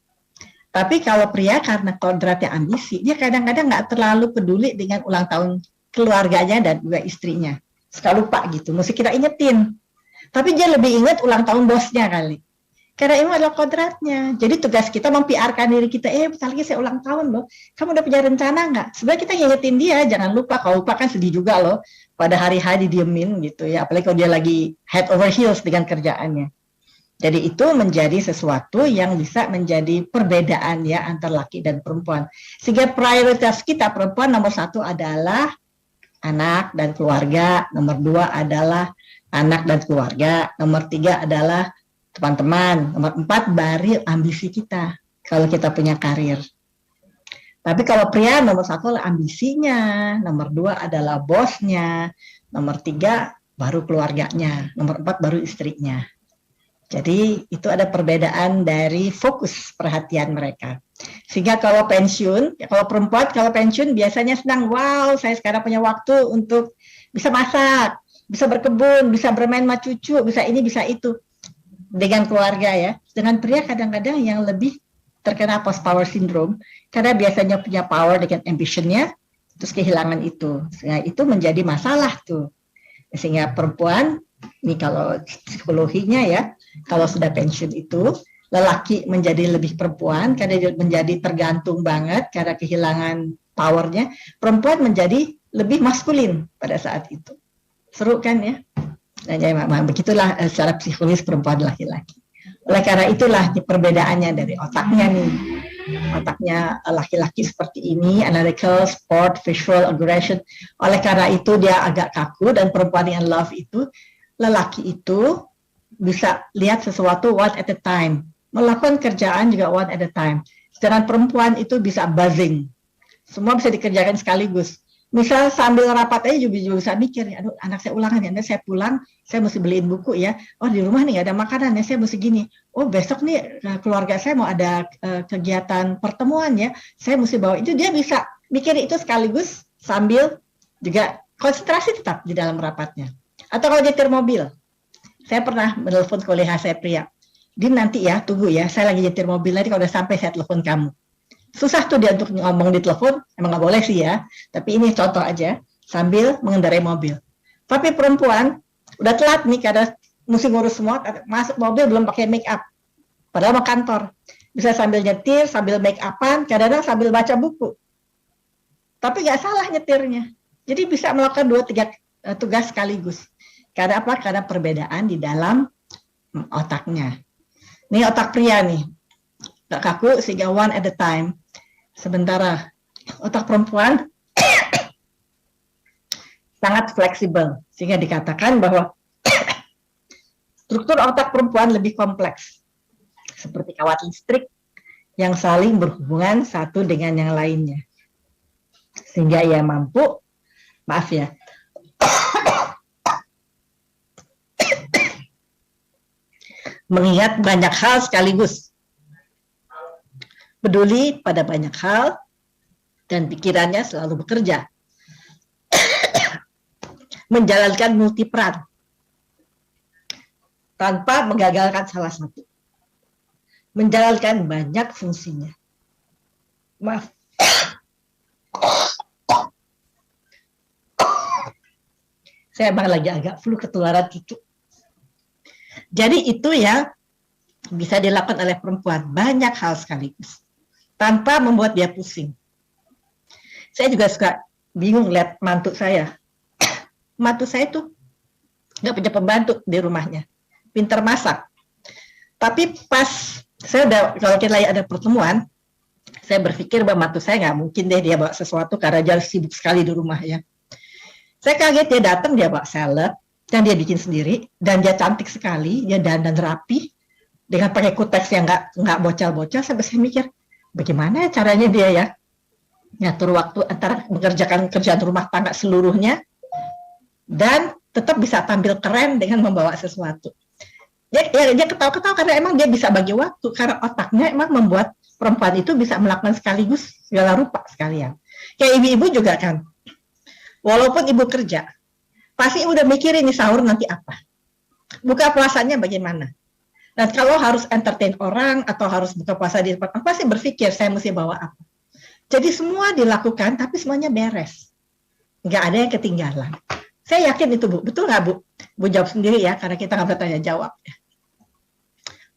Tapi kalau pria karena kodratnya ambisi, dia kadang-kadang nggak terlalu peduli dengan ulang tahun keluarganya dan juga istrinya. Suka lupa gitu, mesti kita ingetin. Tapi dia lebih ingat ulang tahun bosnya kali. Karena itu adalah kodratnya. Jadi tugas kita mempiarkan diri kita, bentar lagi saya ulang tahun loh. Kamu udah punya rencana nggak? Sebenarnya kita ngingetin dia, jangan lupa. Kalau lupa kan sedih juga loh. Pada hari-hari diemin gitu ya. Apalagi kalau dia lagi head over heels dengan kerjaannya. Jadi itu menjadi sesuatu yang bisa menjadi perbedaan ya antara laki dan perempuan. Sehingga prioritas kita perempuan nomor 1 adalah anak dan keluarga. Nomor 2 adalah anak dan keluarga, nomor 3 adalah teman-teman, nomor 4 baru ambisi kita kalau kita punya karir. Tapi kalau pria nomor 1 adalah ambisinya, nomor 2 adalah bosnya, nomor 3 baru keluarganya, nomor 4 baru istrinya. Jadi itu ada perbedaan dari fokus perhatian mereka. Sehingga kalau pensiun, kalau perempuan kalau pensiun biasanya senang, wow saya sekarang punya waktu untuk bisa masak, bisa berkebun, bisa bermain sama cucu, bisa ini, bisa itu. Dengan keluarga ya. Dengan pria kadang-kadang yang lebih terkena post-power syndrome, karena biasanya punya power dengan ambitionnya, terus kehilangan itu. Sehingga itu menjadi masalah tuh. Sehingga perempuan, ini kalau psikologinya ya, kalau sudah pensiun itu, lelaki menjadi lebih perempuan karena dia menjadi tergantung banget karena kehilangan powernya. Perempuan menjadi lebih maskulin pada saat itu. Seru kan ya? Nah, jadi begitulah secara psikologis perempuan dan laki-laki. Oleh karena itulah perbedaannya dari otaknya nih. Otaknya laki-laki seperti ini, analytical, sport, visual, aggression. Oleh karena itu dia agak kaku, dan perempuan yang love itu, lelaki itu bisa lihat sesuatu one at a time. Melakukan kerjaan juga one at a time. Sedangkan perempuan itu bisa buzzing. Semua bisa dikerjakan sekaligus. Misal sambil rapat aja juga bisa mikir, aduh anak saya ulangan ya, nanti saya pulang, saya mesti beliin buku ya, oh di rumah nih nggak ada makanan ya, saya mesti gini, oh besok nih keluarga saya mau ada kegiatan pertemuan ya, saya mesti bawa itu. Dia bisa mikir itu sekaligus sambil juga konsentrasi tetap di dalam rapatnya. Atau kalau nyetir mobil, saya pernah menelpon kolega saya pria, Din nanti ya, tunggu ya, saya lagi nyetir mobil, nanti kalau udah sampai saya telepon kamu. Susah tuh dia untuk ngomong di telepon, emang nggak boleh sih ya, tapi ini contoh aja, sambil mengendarai mobil. Tapi perempuan, udah telat nih, karena mesti ngurus semua, masuk mobil belum pakai make up, padahal mau kantor. Bisa sambil nyetir, sambil make up-an, kadang-kadang sambil baca buku. Tapi nggak salah nyetirnya. Jadi bisa melakukan 2-3 tugas sekaligus. Karena apa? Karena perbedaan di dalam otaknya. Ini otak pria nih, nggak kaku sehingga one at a time. Sementara otak perempuan sangat fleksibel, sehingga dikatakan bahwa struktur otak perempuan lebih kompleks, seperti kawat listrik yang saling berhubungan satu dengan yang lainnya, sehingga ia mampu, maaf ya, mengingat banyak hal sekaligus, peduli pada banyak hal, dan pikirannya selalu bekerja. Menjalankan multiperan tanpa menggagalkan salah satu. Menjalankan banyak fungsinya. Maaf. Saya emang lagi agak flu ketularan cucu. Jadi itu ya bisa dilakukan oleh perempuan, banyak hal sekaligus, tanpa membuat dia pusing. Saya juga suka bingung lihat mantu saya. Mantu saya tuh nggak punya pembantu di rumahnya, pintar masak. Tapi pas saya udah, kalau kita lagi ada pertemuan, saya berpikir bahwa mantu saya nggak mungkin deh dia bawa sesuatu karena dia sibuk sekali di rumah ya. Saya kaget dia datang, dia bawa salad, dan dia bikin sendiri, dan dia cantik sekali, dia dandan rapi, dengan pakai kuteks yang nggak bocel-bocel. Sampai saya mikir, bagaimana caranya dia ya ngatur waktu antara mengerjakan kerjaan rumah tangga seluruhnya dan tetap bisa tampil keren dengan membawa sesuatu. Dia ketawa-ketawa karena emang dia bisa bagi waktu, karena otaknya emang membuat perempuan itu bisa melakukan sekaligus segala rupa sekalian. Kayak ibu-ibu juga kan, walaupun ibu kerja, pasti udah mikirin nih sahur nanti apa, buka puasanya bagaimana. Dan kalau harus entertain orang atau harus buka puasa di tempat, pasti berpikir saya mesti bawa apa. Jadi semua dilakukan, tapi semuanya beres. Nggak ada yang ketinggalan. Saya yakin itu, Bu. Betul nggak, Bu? Bu jawab sendiri ya, karena kita nggak bertanya jawab.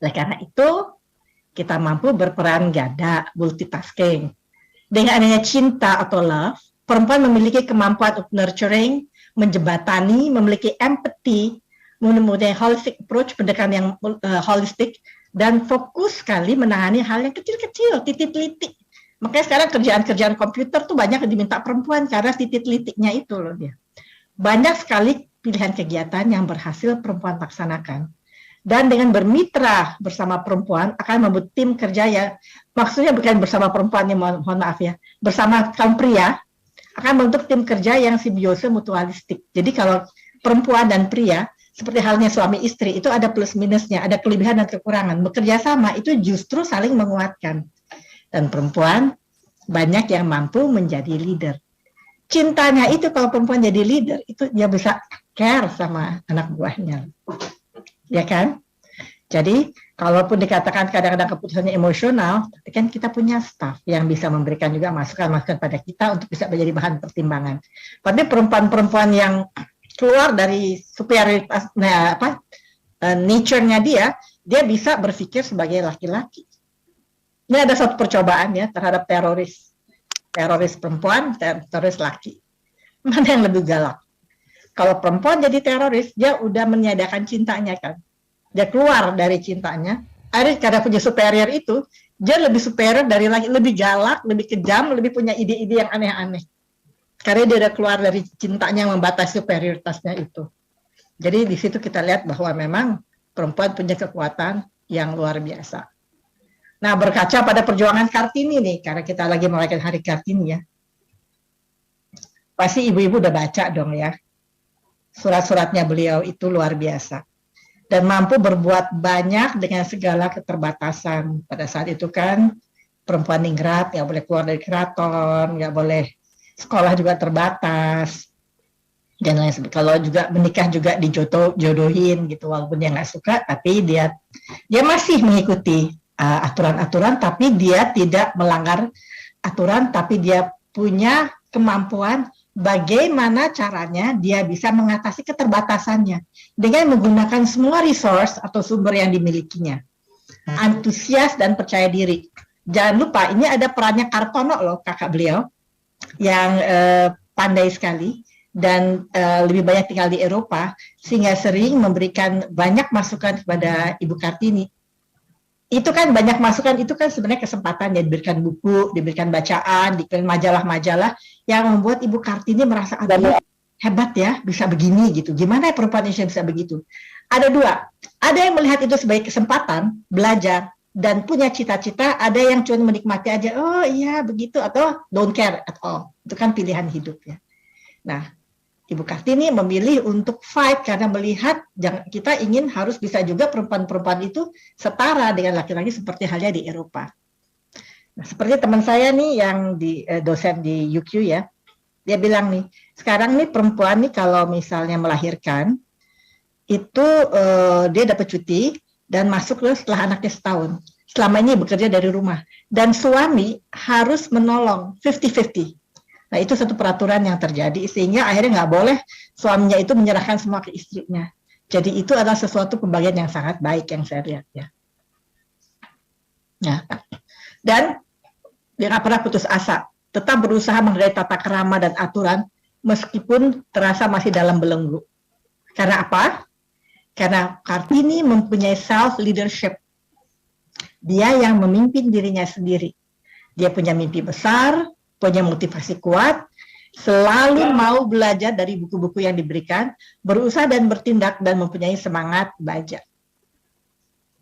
Oleh karena itu, kita mampu berperan ganda, multitasking. Dengan adanya cinta atau love, perempuan memiliki kemampuan untuk nurturing, menjembatani, memiliki empathy, mempunyai holistic approach, pendekatan yang holistik, dan fokus sekali menangani hal yang kecil-kecil, titik-titik. Makanya sekarang kerjaan-kerjaan komputer tuh banyak diminta perempuan karena titik-titiknya itu loh dia. Banyak sekali pilihan kegiatan yang berhasil perempuan laksanakan. Dan dengan bermitra bersama perempuan akan membuat tim kerja ya, maksudnya bukan bersama perempuan, yang mohon maaf ya, bersama kaum pria akan membentuk tim kerja yang simbiose mutualistik. Jadi kalau perempuan dan pria, seperti halnya suami istri, itu ada plus minusnya, ada kelebihan dan kekurangan. Bekerja sama itu justru saling menguatkan. Dan perempuan banyak yang mampu menjadi leader. Cintanya itu kalau perempuan jadi leader, itu dia bisa care sama anak buahnya. Ya kan? Jadi, kalaupun dikatakan kadang-kadang keputusannya emosional, tapi kan kita punya staff yang bisa memberikan juga masukan-masukan pada kita untuk bisa menjadi bahan pertimbangan. Tapi perempuan-perempuan yang keluar dari superioritas, nature-nya dia, dia bisa berpikir sebagai laki-laki. Ini ada satu percobaan ya terhadap teroris perempuan, teroris laki. Mana yang lebih galak? Kalau perempuan jadi teroris, dia udah meniadakan cintanya kan. Dia keluar dari cintanya. Akhirnya karena punya superior itu, dia lebih superior dari laki, lebih galak, lebih kejam, lebih punya ide-ide yang aneh-aneh. Karena dia udah keluar dari cintanya yang membatasi superioritasnya itu. Jadi di situ kita lihat bahwa memang perempuan punya kekuatan yang luar biasa. Nah, berkaca pada perjuangan Kartini nih, karena kita lagi merayakan Hari Kartini ya. Pasti ibu-ibu udah baca dong ya. Surat-suratnya beliau itu luar biasa. Dan mampu berbuat banyak dengan segala keterbatasan. Pada saat itu kan perempuan ningrat, nggak boleh keluar dari keraton, nggak boleh sekolah juga terbatas. Dan lain sebagainya. Kalau juga menikah juga dijodohin gitu, walaupun dia nggak suka, tapi dia masih mengikuti aturan-aturan, tapi dia tidak melanggar aturan, tapi dia punya kemampuan bagaimana caranya dia bisa mengatasi keterbatasannya dengan menggunakan semua resource atau sumber yang dimilikinya. Antusias dan percaya diri. Jangan lupa, ini ada perannya Kartono loh, kakak beliau, yang pandai sekali dan lebih banyak tinggal di Eropa, sehingga sering memberikan banyak masukan kepada Ibu Kartini. Itu kan banyak masukan, itu kan sebenarnya kesempatan ya, diberikan buku, diberikan bacaan, diberikan majalah-majalah yang membuat Ibu Kartini merasa hebat ya, bisa begini gitu. Gimana ya perempuan Indonesia bisa begitu? Ada dua, ada yang melihat itu sebagai kesempatan, belajar, dan punya cita-cita, ada yang cuma menikmati aja, oh iya begitu, atau don't care at all. Itu kan pilihan hidup ya. Nah, Ibu Kartini memilih untuk fight karena melihat kita ingin harus bisa juga perempuan-perempuan itu setara dengan laki-laki seperti halnya di Eropa. Nah, seperti teman saya nih yang dosen di UQ ya, dia bilang nih, sekarang nih perempuan nih kalau misalnya melahirkan, itu dia dapat cuti dan masuk setelah anaknya setahun. Selama ini bekerja dari rumah. Dan suami harus menolong 50-50. Nah, itu satu peraturan yang terjadi, sehingga akhirnya nggak boleh suaminya itu menyerahkan semua ke istrinya. Jadi itu adalah sesuatu pembagian yang sangat baik yang saya lihat ya. Nah, dan dia nggak pernah putus asa, tetap berusaha menghargai tata krama dan aturan, meskipun terasa masih dalam belenggu. Karena apa? Karena Kartini mempunyai self-leadership. Dia yang memimpin dirinya sendiri. Dia punya mimpi besar, punya motivasi kuat, selalu mau belajar dari buku-buku yang diberikan, berusaha dan bertindak, dan mempunyai semangat belajar.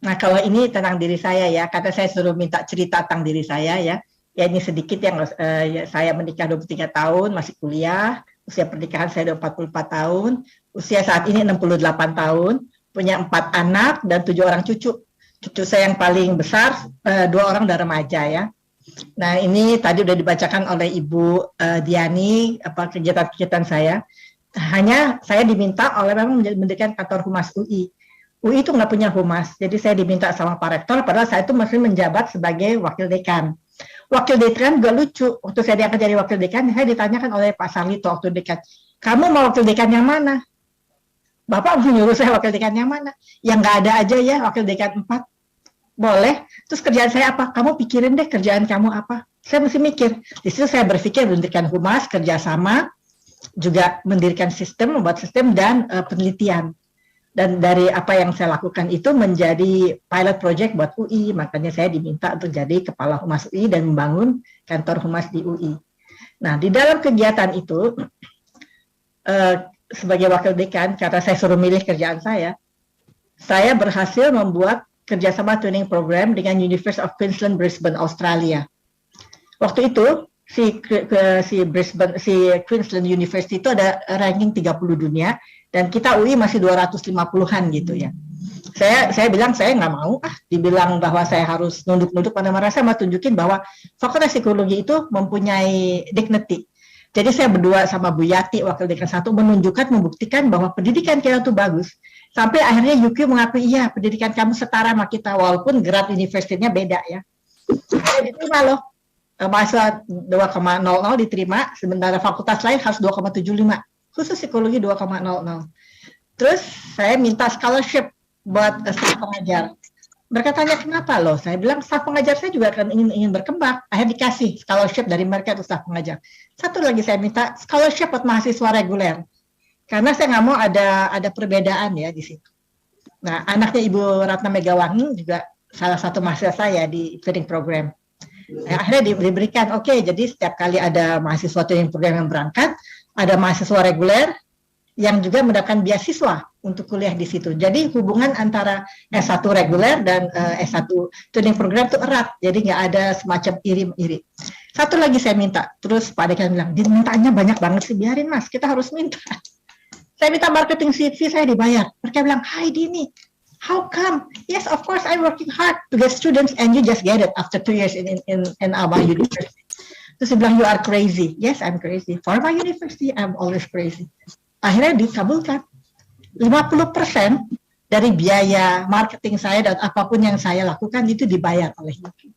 Nah, kalau ini tentang diri saya ya, karena saya suruh minta cerita tentang diri saya ya. Ya ini sedikit yang ya, saya menikah 23 tahun, masih kuliah, usia pernikahan saya 44 tahun, usia saat ini 68 tahun, punya 4 anak dan 7 orang cucu. Cucu saya yang paling besar, 2 orang udah remaja ya. Nah, ini tadi udah dibacakan oleh Ibu Diani apa kegiatan-kegiatan saya. Hanya saya diminta oleh memang mendirikan kantor humas UI. UI itu nggak punya humas, jadi saya diminta sama Pak Rektor, padahal saya itu masih menjabat sebagai wakil dekan. Wakil dekan juga lucu, waktu saya diangkat jadi wakil dekan, saya ditanyakan oleh Pak Sarlito wakil dekan, kamu mau wakil dekan yang mana? Bapak menyuruh saya wakil dekan yang mana? Yang nggak ada aja ya, wakil dekan 4. Boleh, terus kerjaan saya apa? Kamu pikirin deh kerjaan kamu apa? Saya mesti mikir. Di situ saya berpikir mendirikan humas, kerjasama, juga mendirikan sistem, membuat sistem dan penelitian. Dan dari apa yang saya lakukan itu menjadi pilot project buat UI, makanya saya diminta untuk jadi kepala humas UI dan membangun kantor humas di UI. Nah, di dalam kegiatan itu, sebagai wakil dekan, karena saya suruh milih kerjaan saya berhasil membuat kerjasama training program dengan University of Queensland, Brisbane, Australia. Waktu itu si Queensland University itu ada ranking 30 dunia dan kita UI masih 250-an gitu ya. Saya bilang saya nggak mau dibilang bahwa saya harus nunduk-nunduk, pada merasa mau tunjukin bahwa Fakultas Psikologi itu mempunyai dignity. Jadi saya berdua sama Bu Yati wakil dekan 1 menunjukkan, membuktikan bahwa pendidikan kita itu bagus. Sampai akhirnya UQ mengakui, iya pendidikan kamu setara sama kita, walaupun grad universitasnya beda ya. Saya diterima loh, masa 2,00 diterima, sementara fakultas lain harus 2,75, khusus psikologi 2,00. Terus saya minta scholarship buat staf pengajar. Mereka tanya kenapa loh, saya bilang staf pengajar saya juga kan ingin berkembang, akhirnya dikasih scholarship dari mereka untuk staf pengajar. Satu lagi saya minta scholarship buat mahasiswa reguler, karena saya nggak mau ada perbedaan ya di situ. Nah, anaknya Ibu Ratna Megawangi juga salah satu mahasiswa saya di training program. Nah, akhirnya diberikan, oke, jadi setiap kali ada mahasiswa training program yang berangkat, ada mahasiswa reguler yang juga mendapatkan beasiswa untuk kuliah di situ. Jadi hubungan antara S1 reguler dan S1 training program itu erat. Jadi nggak ada semacam iri-iri. Satu lagi saya minta, terus Pak Dekan bilang, dimintanya banyak banget sih, biarin Mas, kita harus minta. Saya minta marketing CV, saya dibayar. Mereka bilang, hi Dini, how come? Yes, of course I'm working hard to get students and you just get it after 2 years in our university. Terus dia bilang, you are crazy. Yes, I'm crazy. For my university, I'm always crazy. Akhirnya dikabulkan. 50% dari biaya marketing saya dan apapun yang saya lakukan itu dibayar oleh UPI.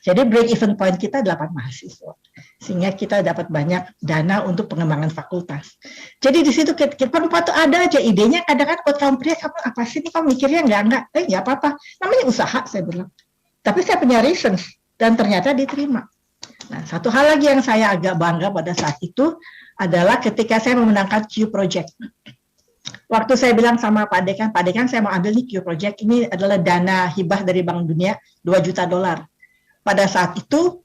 Jadi break even point kita 8 mahasiswa. Sehingga kita dapat banyak dana untuk pengembangan fakultas. Jadi di situ kita perempuan tuh ada aja idenya, kadang-kadang buat kamu pria, kamu apa sih ini, kamu mikirnya enggak, nggak apa-apa. Namanya usaha, saya bilang. Tapi saya punya reasons, dan ternyata diterima. Nah, satu hal lagi yang saya agak bangga pada saat itu, adalah ketika saya memenangkan Q Project. Waktu saya bilang sama Pak Dekan saya mau ambil nih Q Project, ini adalah dana hibah dari Bank Dunia, $2 juta. Pada saat itu,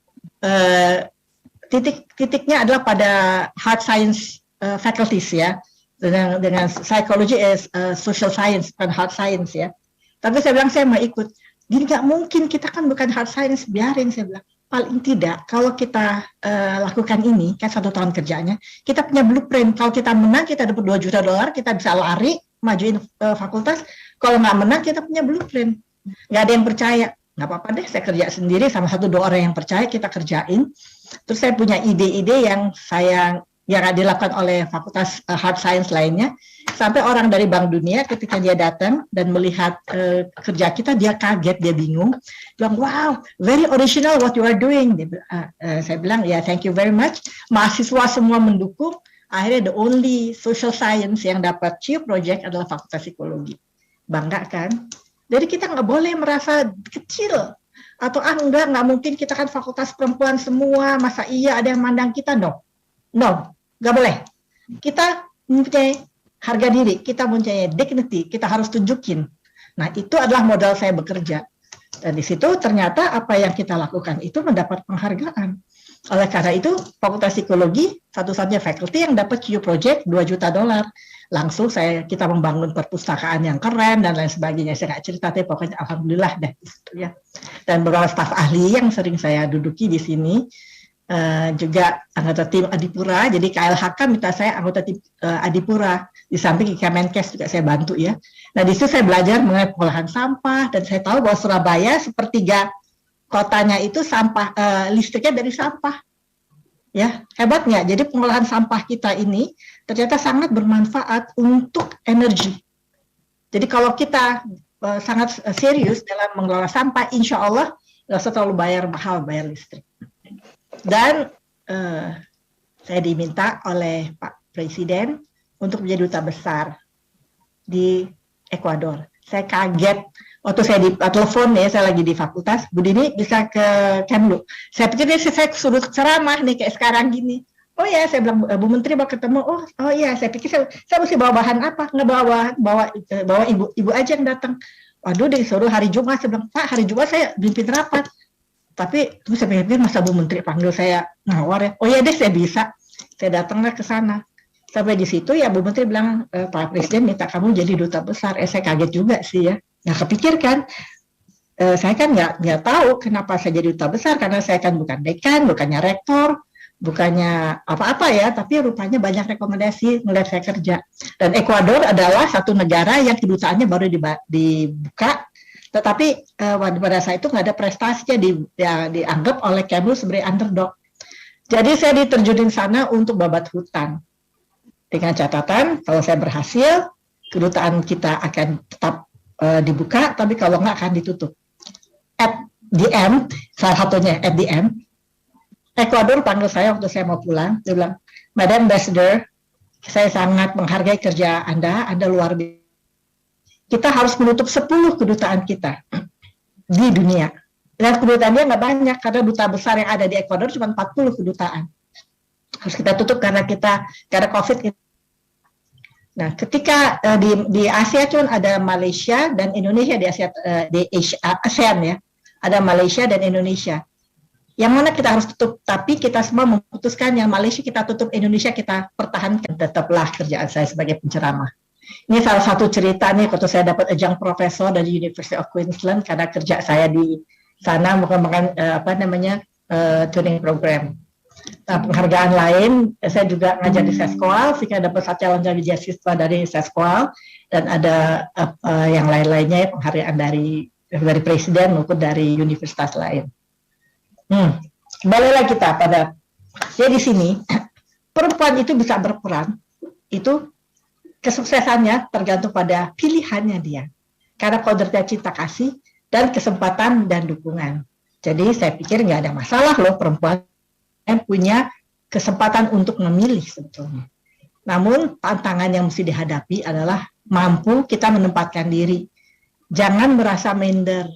titiknya adalah pada hard science faculties ya, dengan psychology as social science, bukan hard science ya. Tapi saya bilang saya mau ikut. Jadi nggak mungkin, kita kan bukan hard science, biarin, saya bilang. Paling tidak, kalau kita lakukan ini, kan 1 tahun kerjanya, kita punya blueprint. Kalau kita menang, kita dapat $2 juta, kita bisa lari, majuin fakultas. Kalau nggak menang, kita punya blueprint. Nggak ada yang percaya. Nggak apa-apa deh, saya kerja sendiri, sama 1-2 orang yang percaya, kita kerjain. Terus saya punya ide-ide yang dilakukan oleh fakultas hard science lainnya, sampai orang dari Bank Dunia ketika dia datang dan melihat kerja kita, dia kaget, dia bingung, bilang, wow, very original what you are doing. Saya bilang, ya, thank you very much. Mahasiswa semua mendukung. Akhirnya the only social science yang dapat Q Project adalah Fakultas Psikologi. Bangga kan? Jadi kita nggak boleh merasa kecil. Atau nggak mungkin, kita kan fakultas perempuan semua, masa iya ada yang mandang kita? No, nggak boleh. Kita mempunyai harga diri, kita mempunyai dignity, kita harus tunjukin. Nah, itu adalah modal saya bekerja. Dan di situ ternyata apa yang kita lakukan itu mendapat penghargaan. Oleh karena itu, Fakultas Psikologi satu-satunya faculty yang dapat Q Project $2 juta. Langsung kita membangun perpustakaan yang keren dan lain sebagainya. Saya nggak cerita, tapi pokoknya alhamdulillah deh gitu ya. Dan beberapa staf ahli yang sering saya duduki di sini, juga anggota tim Adipura. Jadi KLHK minta saya anggota tim Adipura, di samping Kemenkes juga saya bantu ya. Nah, di situ saya belajar mengenai pengolahan sampah, dan saya tahu bahwa Surabaya sepertiga kotanya itu sampah, listriknya dari sampah. Ya, hebat nggak? Jadi pengolahan sampah kita ini ternyata sangat bermanfaat untuk energi. Jadi kalau kita sangat serius dalam mengelola sampah, insya Allah nggak usah terlalu mahal bayar listrik. Dan saya diminta oleh Pak Presiden untuk menjadi duta besar di Ekuador. Saya kaget waktu saya telepon ya, saya lagi di fakultas, Bu Dini bisa ke Kemlu. Saya pikir saya suruh ceramah nih kayak sekarang gini. Oh ya, saya bilang, Bu Menteri mau ketemu. Oh iya, saya pikir saya mesti bawa bahan apa? Nggak bawa ibu aja yang datang. Waduh, disuruh hari Jumat. Saya bilang, Pak, hari Jumat saya pimpin rapat. Tapi terus saya pikir, masa Bu Menteri panggil saya ngawar ya? Oh iya deh, saya bisa. Saya datanglah ke sana. Sampai di situ ya Bu Menteri bilang, Pak Presiden minta kamu jadi duta besar. Saya kaget juga sih ya. Nggak kepikirkan. Saya kan nggak tahu kenapa saya jadi duta besar, karena saya kan bukan dekan, bukannya rektor, bukannya apa-apa ya, tapi rupanya banyak rekomendasi melihat saya kerja. Dan Ekuador adalah satu negara yang kedutaannya baru dibuka, tetapi pada saat itu nggak ada prestasinya, dianggap oleh Kemlu sebagai underdog. Jadi saya diterjunin sana untuk babat hutan. Dengan catatan, kalau saya berhasil, kedutaan kita akan tetap dibuka, tapi kalau nggak akan ditutup. At the end, salah satunya at the end, Ekuador panggil saya waktu saya mau pulang, dia bilang, Madam Ambassador, saya sangat menghargai kerja Anda luar biasa. kita harus menutup 10 kedutaan kita di dunia. Dan kedutaan dia nggak banyak, karena duta besar yang ada di Ekuador cuma 40 kedutaan. Harus kita tutup karena COVID. Nah, ketika di Asia cuma ada Malaysia dan Indonesia di ASEAN ya, ada Malaysia dan Indonesia. Yang mana kita harus tutup, tapi kita semua memutuskan yang Malaysia kita tutup, Indonesia kita pertahankan. Tetaplah kerjaan saya sebagai penceramah. Ini salah satu cerita nih, waktu saya dapat ajang profesor dari University of Queensland karena kerja saya di sana mengembangkan training program. Nah, penghargaan lain, saya juga ngajar di Seskoal, sehingga dapat satu calon jadi beasiswa dari Seskoal, dan ada yang lain-lainnya penghargaan dari presiden maupun dari universitas lain. Baliklah kita pada, ya di sini perempuan itu bisa berperan, itu kesuksesannya tergantung pada pilihannya dia, karena kodratnya cinta kasih dan kesempatan dan dukungan. Jadi saya pikir nggak ada masalah loh perempuan yang punya kesempatan untuk memilih sebetulnya. Namun tantangan yang mesti dihadapi adalah mampu kita menempatkan diri. Jangan merasa minder.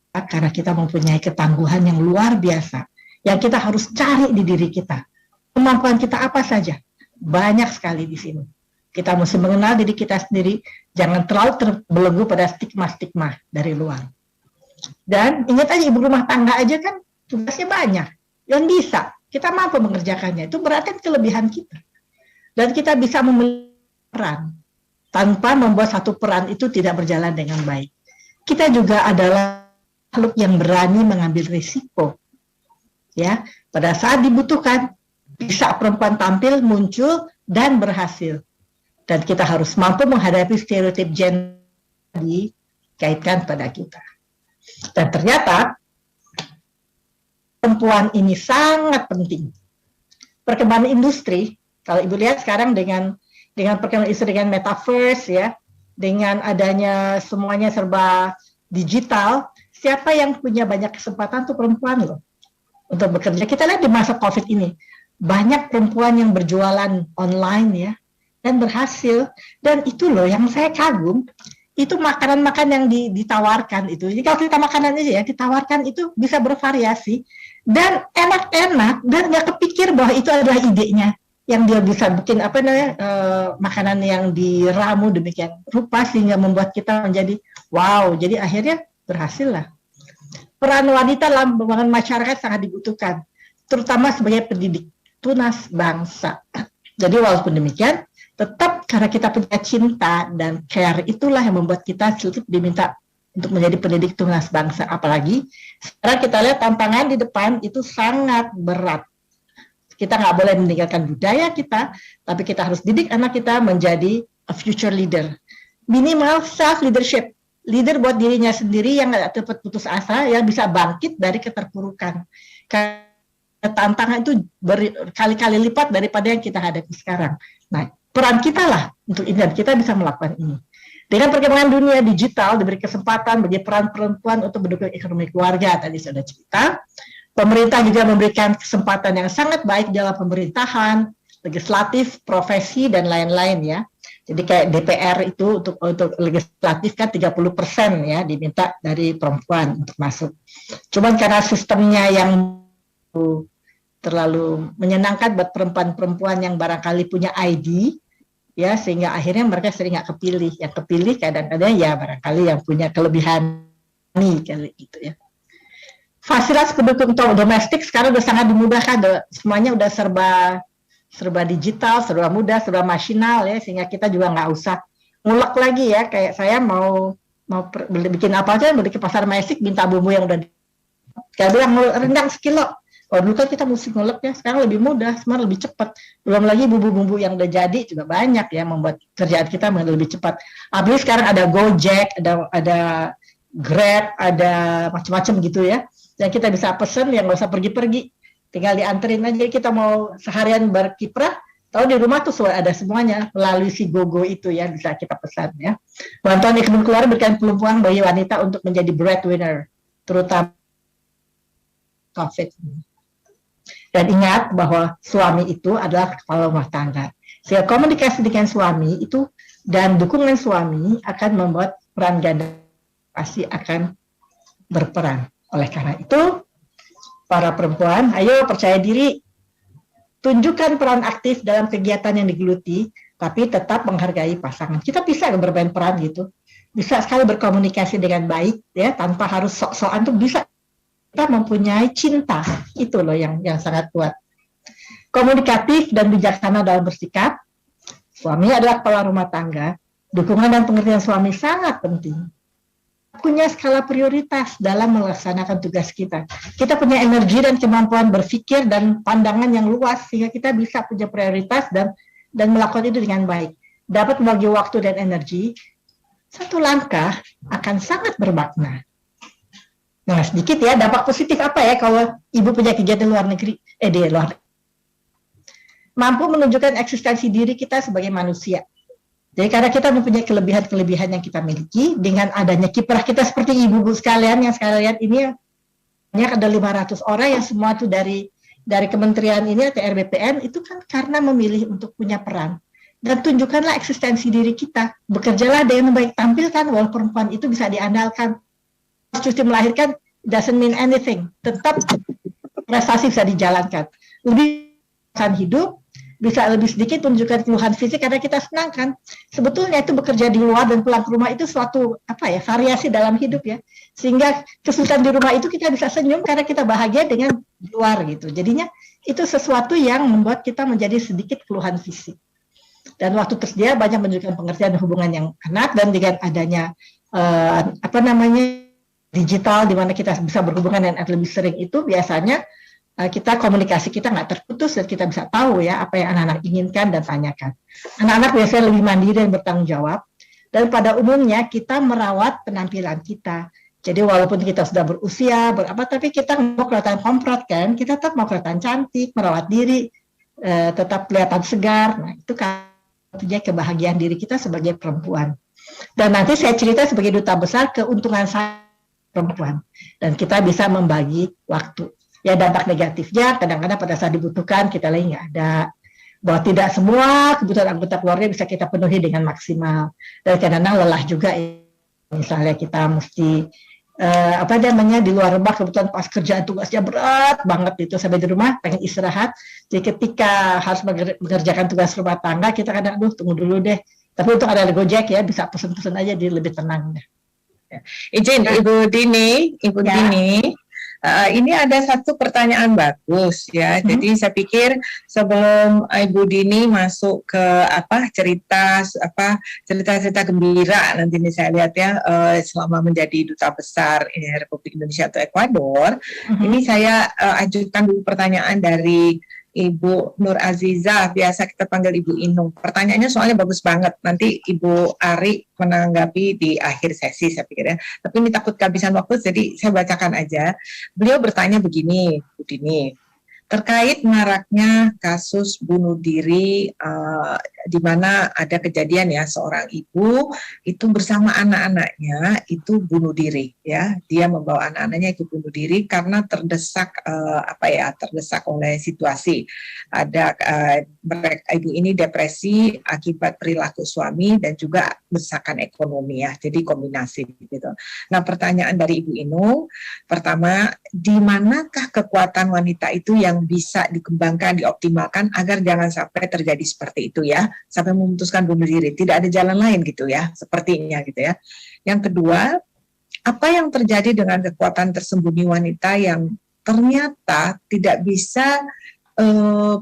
Karena kita mempunyai ketangguhan yang luar biasa. Yang kita harus cari di diri kita. Kemampuan kita apa saja? Banyak sekali di sini. Kita mesti mengenal diri kita sendiri. Jangan terlalu terbelenggu pada stigma-stigma dari luar. Dan ingat aja, ibu rumah tangga aja kan tugasnya banyak, yang bisa, kita mampu mengerjakannya, itu berarti kelebihan kita. Dan kita bisa memiliki peran, tanpa membuat satu peran itu tidak berjalan dengan baik. Kita juga adalah makhluk yang berani mengambil risiko. Ya, pada saat dibutuhkan, bisa perempuan tampil, muncul, dan berhasil. Dan kita harus mampu menghadapi stereotip gender dikaitkan pada kita. Dan ternyata, perempuan ini sangat penting. Perkembangan industri, kalau ibu lihat sekarang dengan perkembangan industri, dengan metaverse ya, dengan adanya semuanya serba digital, siapa yang punya banyak kesempatan tuh perempuan loh untuk bekerja. Kita lihat di masa COVID ini, banyak perempuan yang berjualan online ya dan berhasil. Dan itu loh yang saya kagum. Itu makanan-makanan yang ditawarkan itu. Jadi kalau kita makanan aja ya, ditawarkan itu bisa bervariasi dan enak-enak dan nggak kepikir bahwa itu adalah idenya yang dia bisa bikin makanan yang diramu demikian rupa sehingga membuat kita menjadi wow. Jadi akhirnya berhasil lah. Peran wanita dalam pembangunan masyarakat sangat dibutuhkan, terutama sebagai pendidik tunas bangsa. Jadi walaupun demikian, tetap karena kita punya cinta dan care, itulah yang membuat kita diminta untuk menjadi pendidik tunas bangsa. Apalagi sekarang kita lihat tantangan di depan itu sangat berat. Kita nggak boleh meninggalkan budaya kita, tapi kita harus didik anak kita menjadi a future leader. Minimal self leadership, leader buat dirinya sendiri yang nggak cepat putus asa, yang bisa bangkit dari keterpurukan. Karena tantangan itu berkali-kali lipat daripada yang kita hadapi sekarang. Nah, peran kita lah untuk ini, dan kita bisa melakukan ini. Dengan perkembangan dunia digital, diberi kesempatan bagi peran perempuan untuk mendukung ekonomi keluarga, tadi sudah cerita. Pemerintah juga memberikan kesempatan yang sangat baik dalam pemerintahan, legislatif, profesi, dan lain-lain ya. Jadi kayak DPR itu untuk legislatif kan 30% ya diminta dari perempuan untuk masuk. Cuman karena sistemnya yang terlalu menyenangkan buat perempuan-perempuan yang barangkali punya ID, ya sehingga akhirnya mereka sering nggak kepilih. Yang kepilih kadang-kadang ya barangkali yang punya kelebihan nih kali gitu ya. Fasilitas pendukung domestik sekarang udah sangat dimudahkan, semuanya udah serba digital, serba mudah, serba masinal ya, sehingga kita juga nggak usah ngulek lagi ya. Kayak saya mau bikin apa aja, beli ke pasar Mesik, minta bumbu yang udah kayak bilang rendang sekilo. Kalau dulu kan kita mesti ngulek ya, sekarang lebih mudah, semua lebih cepat. Belum lagi bumbu-bumbu yang udah jadi juga banyak ya, membuat kerjaan kita lebih cepat. Apalagi sekarang ada Gojek, ada Grab, ada macam-macam gitu ya. Dan kita bisa pesen yang nggak usah pergi-pergi, tinggal dianterin aja. Kita mau seharian berkiprah, tahu di rumah tuh ada semuanya melalui si GoGo itu ya, bisa kita pesan ya. Bantuan ekonomi keluarga berikan peluang bagi wanita untuk menjadi breadwinner, terutama COVID. Dan ingat bahwa suami itu adalah kepala rumah tangga. Sehingga komunikasi dengan suami itu Dan dukungan suami akan membuat peran ganda pasti akan berperan. Oleh karena itu, para perempuan, ayo percaya diri, tunjukkan peran aktif dalam kegiatan yang digeluti, tapi tetap menghargai pasangan. Kita bisa bermain peran gitu, bisa sekali berkomunikasi dengan baik, ya, tanpa harus sok-sokan tuh bisa. Kita mempunyai cinta, itu loh yang sangat kuat. Komunikatif dan bijaksana dalam bersikap. Suami adalah kepala rumah tangga, dukungan dan pengertian suami sangat penting. Punya skala prioritas dalam melaksanakan tugas kita. Kita punya energi dan kemampuan berpikir dan pandangan yang luas, sehingga kita bisa punya prioritas dan melakukan itu dengan baik. Dapat membagi waktu dan energi, satu langkah akan sangat bermakna. Nah, sedikit ya, dampak positif apa ya kalau ibu punya kegiatan luar negeri, di luar negeri. Mampu menunjukkan eksistensi diri kita sebagai manusia. Jadi karena kita mempunyai kelebihan-kelebihan yang kita miliki, dengan adanya kiprah kita seperti ibu-ibu sekalian yang sekalian ini, ada 500 orang yang semua itu dari kementerian ini atau RBPN, itu kan karena memilih untuk punya peran. Dan tunjukkanlah eksistensi diri kita. Bekerjalah dengan baik, tampilkan bahwa perempuan itu bisa diandalkan. Cuti melahirkan doesn't mean anything. Tetap prestasi bisa dijalankan. Lebih hidup, bisa lebih sedikit menunjukkan keluhan fisik karena kita senang kan. Sebetulnya itu bekerja di luar dan pulang ke rumah itu suatu variasi dalam hidup ya. Sehingga kesulitan di rumah itu kita bisa senyum karena kita bahagia dengan di luar gitu. Jadinya itu sesuatu yang membuat kita menjadi sedikit keluhan fisik. Dan waktu tersedia banyak menunjukkan pengertian hubungan yang enak, dan dengan adanya digital di mana kita bisa berhubungan dan lebih sering, itu biasanya kita komunikasi kita nggak terputus dan kita bisa tahu ya apa yang anak-anak inginkan dan tanyakan. Anak-anak biasanya lebih mandiri dan bertanggung jawab, dan pada umumnya kita merawat penampilan kita. Jadi walaupun kita sudah berusia tapi kita mau kelihatan komprot kan, kita tetap mau kelihatan cantik, merawat diri, tetap kelihatan segar. Nah itu kan punya kebahagiaan diri kita sebagai perempuan. Dan nanti saya cerita sebagai duta besar keuntungan saya perempuan, dan kita bisa membagi waktu. Ya dampak negatifnya kadang-kadang pada saat dibutuhkan kita lagi nggak ada, bahwa tidak semua kebutuhan anggota keluarga bisa kita penuhi dengan maksimal, dan kadang-kadang lelah juga. Misalnya kita mesti di luar rumah, kebetulan pas kerjaan tugasnya berat banget itu, sampai di rumah pengen istirahat, jadi ketika harus mengerjakan tugas rumah tangga kita kadang tunggu dulu deh, tapi untuk ada Gojek ya bisa pesen-pesen aja, jadi lebih tenang deh. Izin Ibu Dini, ini ada satu pertanyaan bagus ya. Jadi saya pikir sebelum Ibu Dini masuk ke cerita gembira nanti ini saya lihat ya, selama menjadi duta besar Republik Indonesia atau Ekuador, ini saya ajukan dulu pertanyaan dari Ibu Nur Aziza, biasa kita panggil Ibu Inung. Pertanyaannya soalnya bagus banget. Nanti Ibu Ari menanggapi di akhir sesi saya pikir ya. Tapi ini takut kehabisan waktu, jadi saya bacakan aja. Beliau bertanya begini, Bu Dini, terkait maraknya kasus bunuh diri di mana ada kejadian ya, seorang ibu itu bersama anak-anaknya itu bunuh diri ya, dia membawa anak-anaknya itu bunuh diri karena terdesak terdesak oleh situasi. Ada ibu ini depresi akibat perilaku suami dan juga desakan ekonomi ya, jadi kombinasi gitu. Nah pertanyaan dari Ibu Inung, pertama, di manakah kekuatan wanita itu yang bisa dikembangkan, dioptimalkan agar jangan sampai terjadi seperti itu ya, sampai memutuskan bunuh diri, tidak ada jalan lain gitu ya, sepertinya gitu ya. Yang kedua, apa yang terjadi dengan kekuatan tersembunyi wanita yang ternyata tidak bisa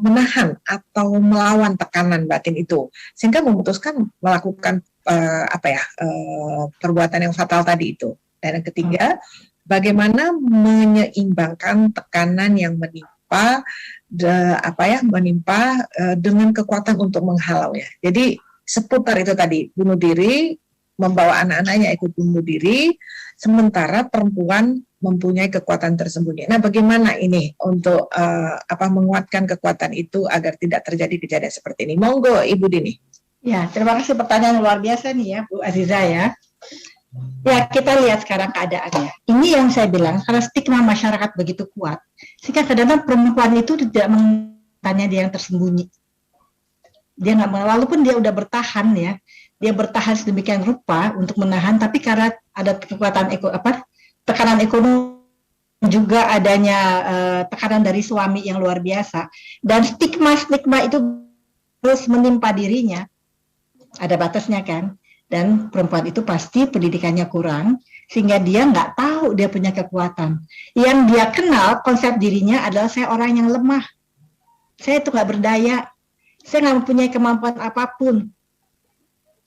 menahan atau melawan tekanan batin itu, sehingga memutuskan melakukan perbuatan yang fatal tadi itu. Dan yang ketiga, bagaimana menyeimbangkan tekanan yang menimpa dengan kekuatan untuk menghalau ya. Jadi seputar itu tadi, bunuh diri, membawa anak-anaknya ikut bunuh diri, sementara perempuan mempunyai kekuatan tersembunyi. Nah, bagaimana ini untuk menguatkan kekuatan itu agar tidak terjadi kejadian seperti ini? Monggo Ibu Dini. Ya, terima kasih, pertanyaan luar biasa nih ya Bu Aziza ya. Ya, kita lihat sekarang keadaannya. Ini yang saya bilang, karena stigma masyarakat begitu kuat, sehingga kadang-kadang perempuan itu tidak menanya dia yang tersembunyi. Dia nggak, walaupun dia udah bertahan ya, dia bertahan sedemikian rupa untuk menahan, tapi karena ada kekuatan tekanan ekonomi, juga adanya tekanan dari suami yang luar biasa, dan stigma itu terus menimpa dirinya, ada batasnya kan. Dan perempuan itu pasti pendidikannya kurang, sehingga dia nggak tahu dia punya kekuatan. Yang dia kenal konsep dirinya adalah saya orang yang lemah, saya itu nggak berdaya, saya nggak mempunyai kemampuan apapun.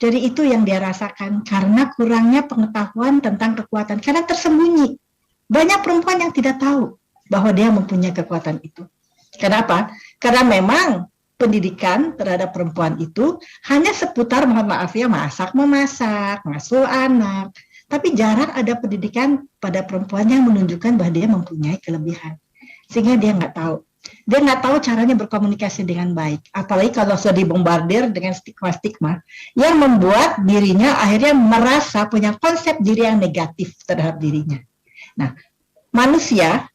Jadi itu yang dia rasakan karena kurangnya pengetahuan tentang kekuatan, karena tersembunyi. Banyak perempuan yang tidak tahu bahwa dia mempunyai kekuatan itu. Kenapa? Karena memang pendidikan terhadap perempuan itu hanya seputar, mohon maaf ya, masak, memasak, ngasuh anak. Tapi jarang ada pendidikan pada perempuan yang menunjukkan bahwa dia mempunyai kelebihan. Sehingga dia nggak tahu. Dia nggak tahu caranya berkomunikasi dengan baik. Apalagi kalau sudah dibombardir dengan stigma-stigma yang membuat dirinya akhirnya merasa punya konsep diri yang negatif terhadap dirinya. Nah, manusia,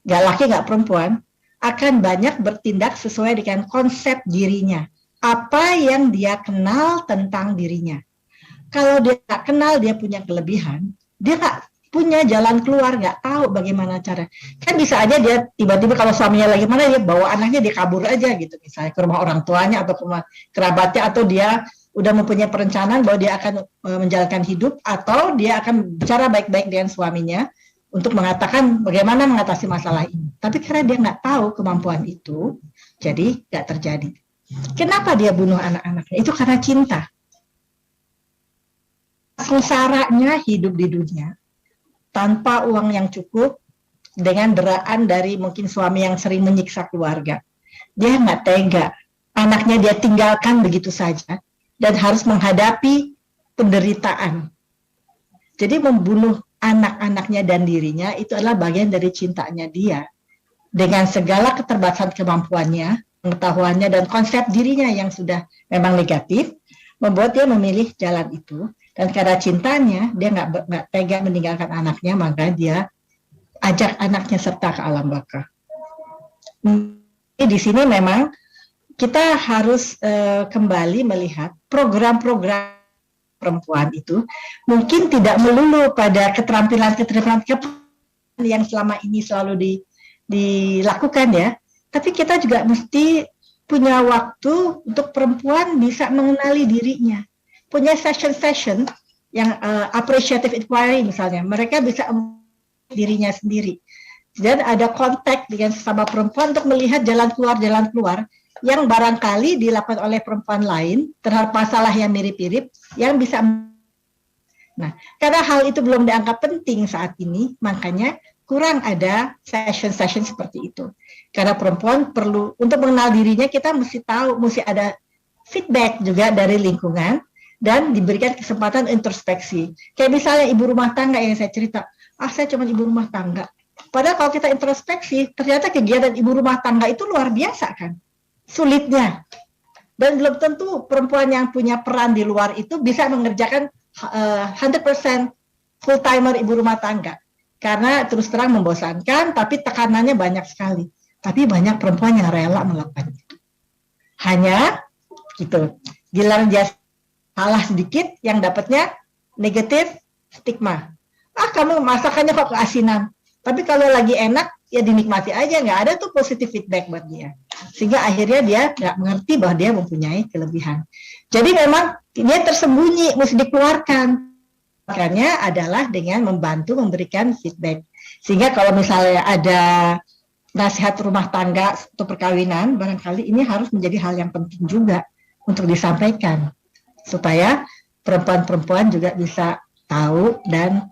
nggak laki nggak perempuan, akan banyak bertindak sesuai dengan konsep dirinya. Apa yang dia kenal tentang dirinya. Kalau dia nggak kenal dia punya kelebihan, dia nggak punya jalan keluar, nggak tahu bagaimana cara. Kan bisa aja dia tiba-tiba kalau suaminya lagi mana, dia bawa anaknya, dia kabur aja gitu, misalnya ke rumah orang tuanya atau ke rumah kerabatnya, atau dia udah mempunyai perencanaan bahwa dia akan menjalankan hidup, atau dia akan bicara baik-baik dengan suaminya untuk mengatakan bagaimana mengatasi masalah ini. Tapi karena dia nggak tahu kemampuan itu, jadi nggak terjadi. Kenapa dia bunuh anak-anaknya? Itu karena cinta. Sengsaranya hidup di dunia tanpa uang yang cukup, dengan deraan dari mungkin suami yang sering menyiksa keluarga. Dia nggak tega, anaknya dia tinggalkan begitu saja, dan harus menghadapi penderitaan. Jadi membunuh anak-anaknya dan dirinya itu adalah bagian dari cintanya dia. Dengan segala keterbatasan kemampuannya, pengetahuannya, dan konsep dirinya yang sudah memang negatif, membuat dia memilih jalan itu. Dan karena cintanya, dia nggak tega meninggalkan anaknya, maka dia ajak anaknya serta ke alam baka. Di sini memang kita harus kembali melihat program-program perempuan itu mungkin tidak melulu pada keterampilan yang selama ini selalu dilakukan ya, tapi kita juga mesti punya waktu untuk perempuan bisa mengenali dirinya. Punya session yang appreciative inquiry misalnya, mereka bisa dirinya sendiri. Dan ada kontak dengan sesama perempuan untuk melihat jalan keluar yang barangkali dilakukan oleh perempuan lain terhadap masalah yang mirip-mirip yang bisa. Nah, karena hal itu belum dianggap penting saat ini, makanya kurang ada session seperti itu. Karena perempuan perlu untuk mengenal dirinya, kita mesti tahu, mesti ada feedback juga dari lingkungan, dan diberikan kesempatan introspeksi. Kayak misalnya ibu rumah tangga yang saya cerita, saya cuma ibu rumah tangga. Padahal kalau kita introspeksi, ternyata kegiatan ibu rumah tangga itu luar biasa kan, sulitnya. Dan belum tentu perempuan yang punya peran di luar itu bisa mengerjakan 100% full-timer ibu rumah tangga. Karena terus terang membosankan, tapi tekanannya banyak sekali. Tapi banyak perempuan yang rela melakukan itu. Hanya gitu, giliran dia salah sedikit, yang dapatnya negatif stigma. Kamu masakannya kok keasinan. Tapi kalau lagi enak, ya dinikmati aja, nggak ada tuh positive feedback buat dia. Sehingga akhirnya dia nggak mengerti bahwa dia mempunyai kelebihan. Jadi memang dia tersembunyi, mesti dikeluarkan. Makanya adalah dengan membantu memberikan feedback. Sehingga kalau misalnya ada nasihat rumah tangga atau perkawinan, barangkali ini harus menjadi hal yang penting juga untuk disampaikan. Supaya perempuan-perempuan juga bisa tahu dan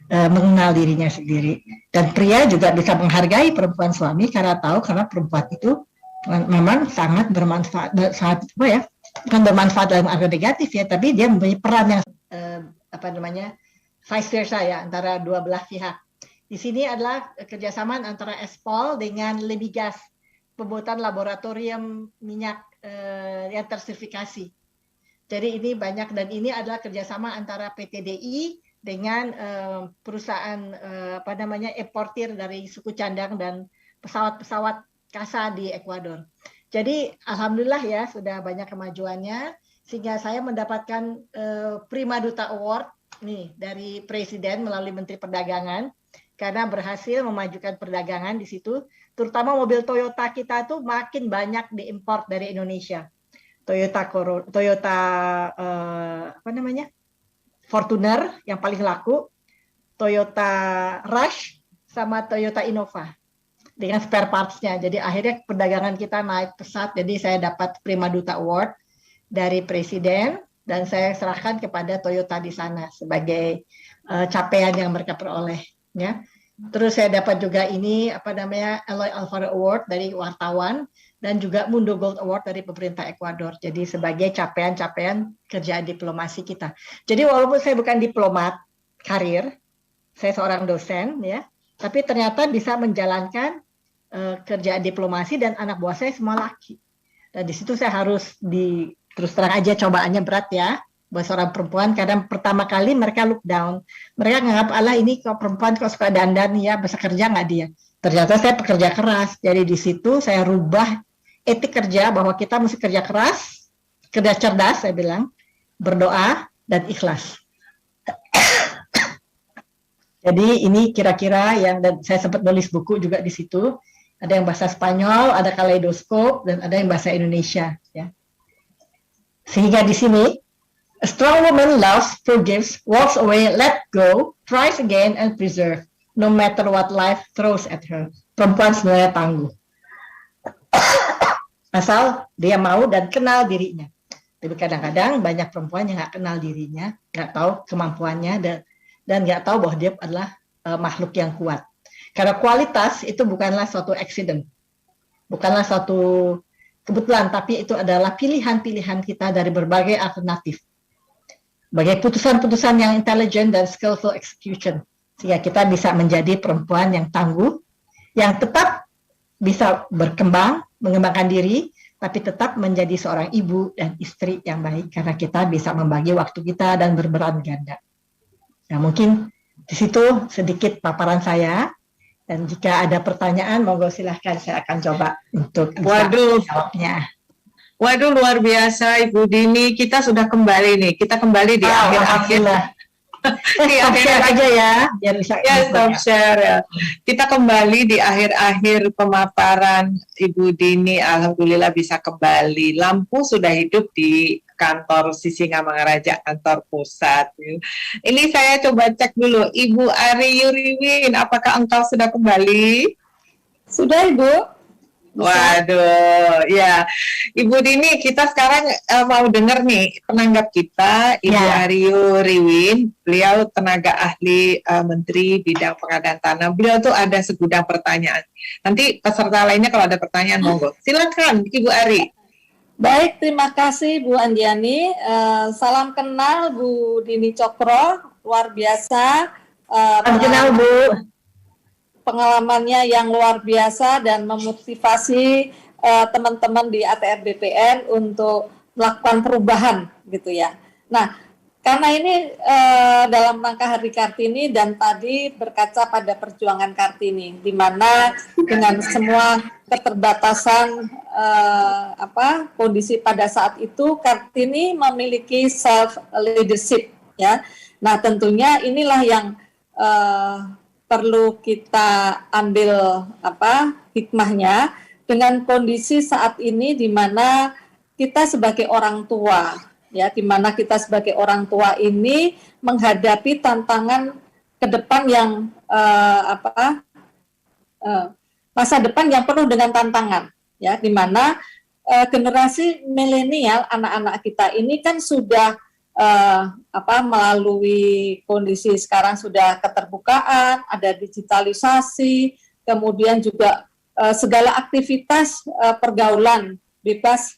mengenal dirinya sendiri. Dan pria juga bisa menghargai perempuan suami karena tahu, karena perempuan itu memang sangat bermanfaat, bukan bermanfaat dalam arti negatif ya, tapi dia mempunyai peran yang vice versa ya, antara dua belah pihak. Di sini adalah kerjasama antara Espol dengan Lemigas, pembuatan laboratorium minyak yang tersertifikasi. Jadi ini banyak, dan ini adalah kerjasama antara PTDI dengan perusahaan importir dari suku cadang dan pesawat-pesawat CASA di Ekuador. Jadi alhamdulillah ya sudah banyak kemajuannya sehingga saya mendapatkan Prima Duta Award nih dari Presiden melalui Menteri Perdagangan karena berhasil memajukan perdagangan di situ, terutama mobil Toyota kita tuh makin banyak diimpor dari Indonesia. Toyota Fortuner yang paling laku, Toyota Rush sama Toyota Innova dengan spare parts-nya. Jadi akhirnya perdagangan kita naik pesat. Jadi saya dapat Prima Duta Award dari Presiden dan saya serahkan kepada Toyota di sana sebagai capaian yang mereka peroleh. Ya. Terus saya dapat juga ini Eloy Alfaro Award dari wartawan dan juga Mundo Gold Award dari pemerintah Ekuador. Jadi sebagai capaian-capaian kerjaan diplomasi kita. Jadi walaupun saya bukan diplomat karir, saya seorang dosen ya, tapi ternyata bisa menjalankan kerjaan diplomasi dan anak buah saya semua laki. Dan di situ saya harus terus terang aja cobaannya berat ya buat seorang perempuan karena pertama kali mereka look down. Mereka nganggap ini kok perempuan kok suka dandan ya, bisa kerja nggak dia. Ternyata saya pekerja keras. Jadi di situ saya rubah etik kerja bahwa kita mesti kerja keras, kerja cerdas saya bilang, berdoa dan ikhlas. Jadi ini kira-kira dan saya sempat nulis buku juga di situ. Ada yang bahasa Spanyol, ada kaleidoskop, dan ada yang bahasa Indonesia. Ya. Sehingga di sini, a strong woman loves, forgives, walks away, let go, tries again, and preserve, no matter what life throws at her. Perempuan sebenarnya tangguh. Asal dia mau dan kenal dirinya. Tapi kadang-kadang banyak perempuan yang nggak kenal dirinya, nggak tahu kemampuannya, dan nggak tahu bahwa dia adalah makhluk yang kuat. Karena kualitas itu bukanlah suatu accident, bukanlah suatu kebetulan, tapi itu adalah pilihan-pilihan kita dari berbagai alternatif. Sebagai putusan-putusan yang intelijen dan skillful execution, sehingga kita bisa menjadi perempuan yang tangguh, yang tetap bisa berkembang, mengembangkan diri, tapi tetap menjadi seorang ibu dan istri yang baik, karena kita bisa membagi waktu kita dan berperan ganda. Nah, mungkin di situ sedikit paparan saya. Dan jika ada pertanyaan, monggo silahkan saya akan coba untuk jawabnya. Waduh, luar biasa Ibu Dini. Kita sudah kembali nih. Kita kembali di akhir-akhir. Di akhir aja ya. Biar bisa stop share ya. Kita kembali di akhir-akhir pemaparan Ibu Dini. Alhamdulillah bisa kembali. Lampu sudah hidup di kantor Sisingamangaraja, kantor pusat. Ini saya coba cek dulu, Ibu Ari Yuriwin, apakah engkau sudah kembali? Sudah, Ibu. Waduh, ya. Ibu Dini, kita sekarang mau dengar nih penanggap kita, Ibu Ari Yuriwin. Beliau tenaga ahli Menteri Bidang Pengadaan Tanah. Beliau tuh ada segudang pertanyaan. Nanti peserta lainnya kalau ada pertanyaan, monggo. Silakan, Ibu Ari. Baik, terima kasih Bu Andiani. Salam kenal Bu Dini Cokro, luar biasa. Kenal Bu. Pengalamannya yang luar biasa dan memotivasi teman-teman di ATR BPN untuk melakukan perubahan gitu ya. Nah, karena ini dalam rangka Hari Kartini dan tadi berkaca pada perjuangan Kartini, di mana dengan semua keterbatasan kondisi pada saat itu, Kartini memiliki self leadership ya. Nah, tentunya inilah yang perlu kita ambil hikmahnya dengan kondisi saat ini di mana kita sebagai orang tua ya, di mana kita sebagai orang tua ini menghadapi tantangan ke depan yang masa depan yang penuh dengan tantangan ya, di mana generasi milenial anak-anak kita ini kan sudah melalui kondisi sekarang sudah keterbukaan, ada digitalisasi, kemudian juga segala aktivitas pergaulan bebas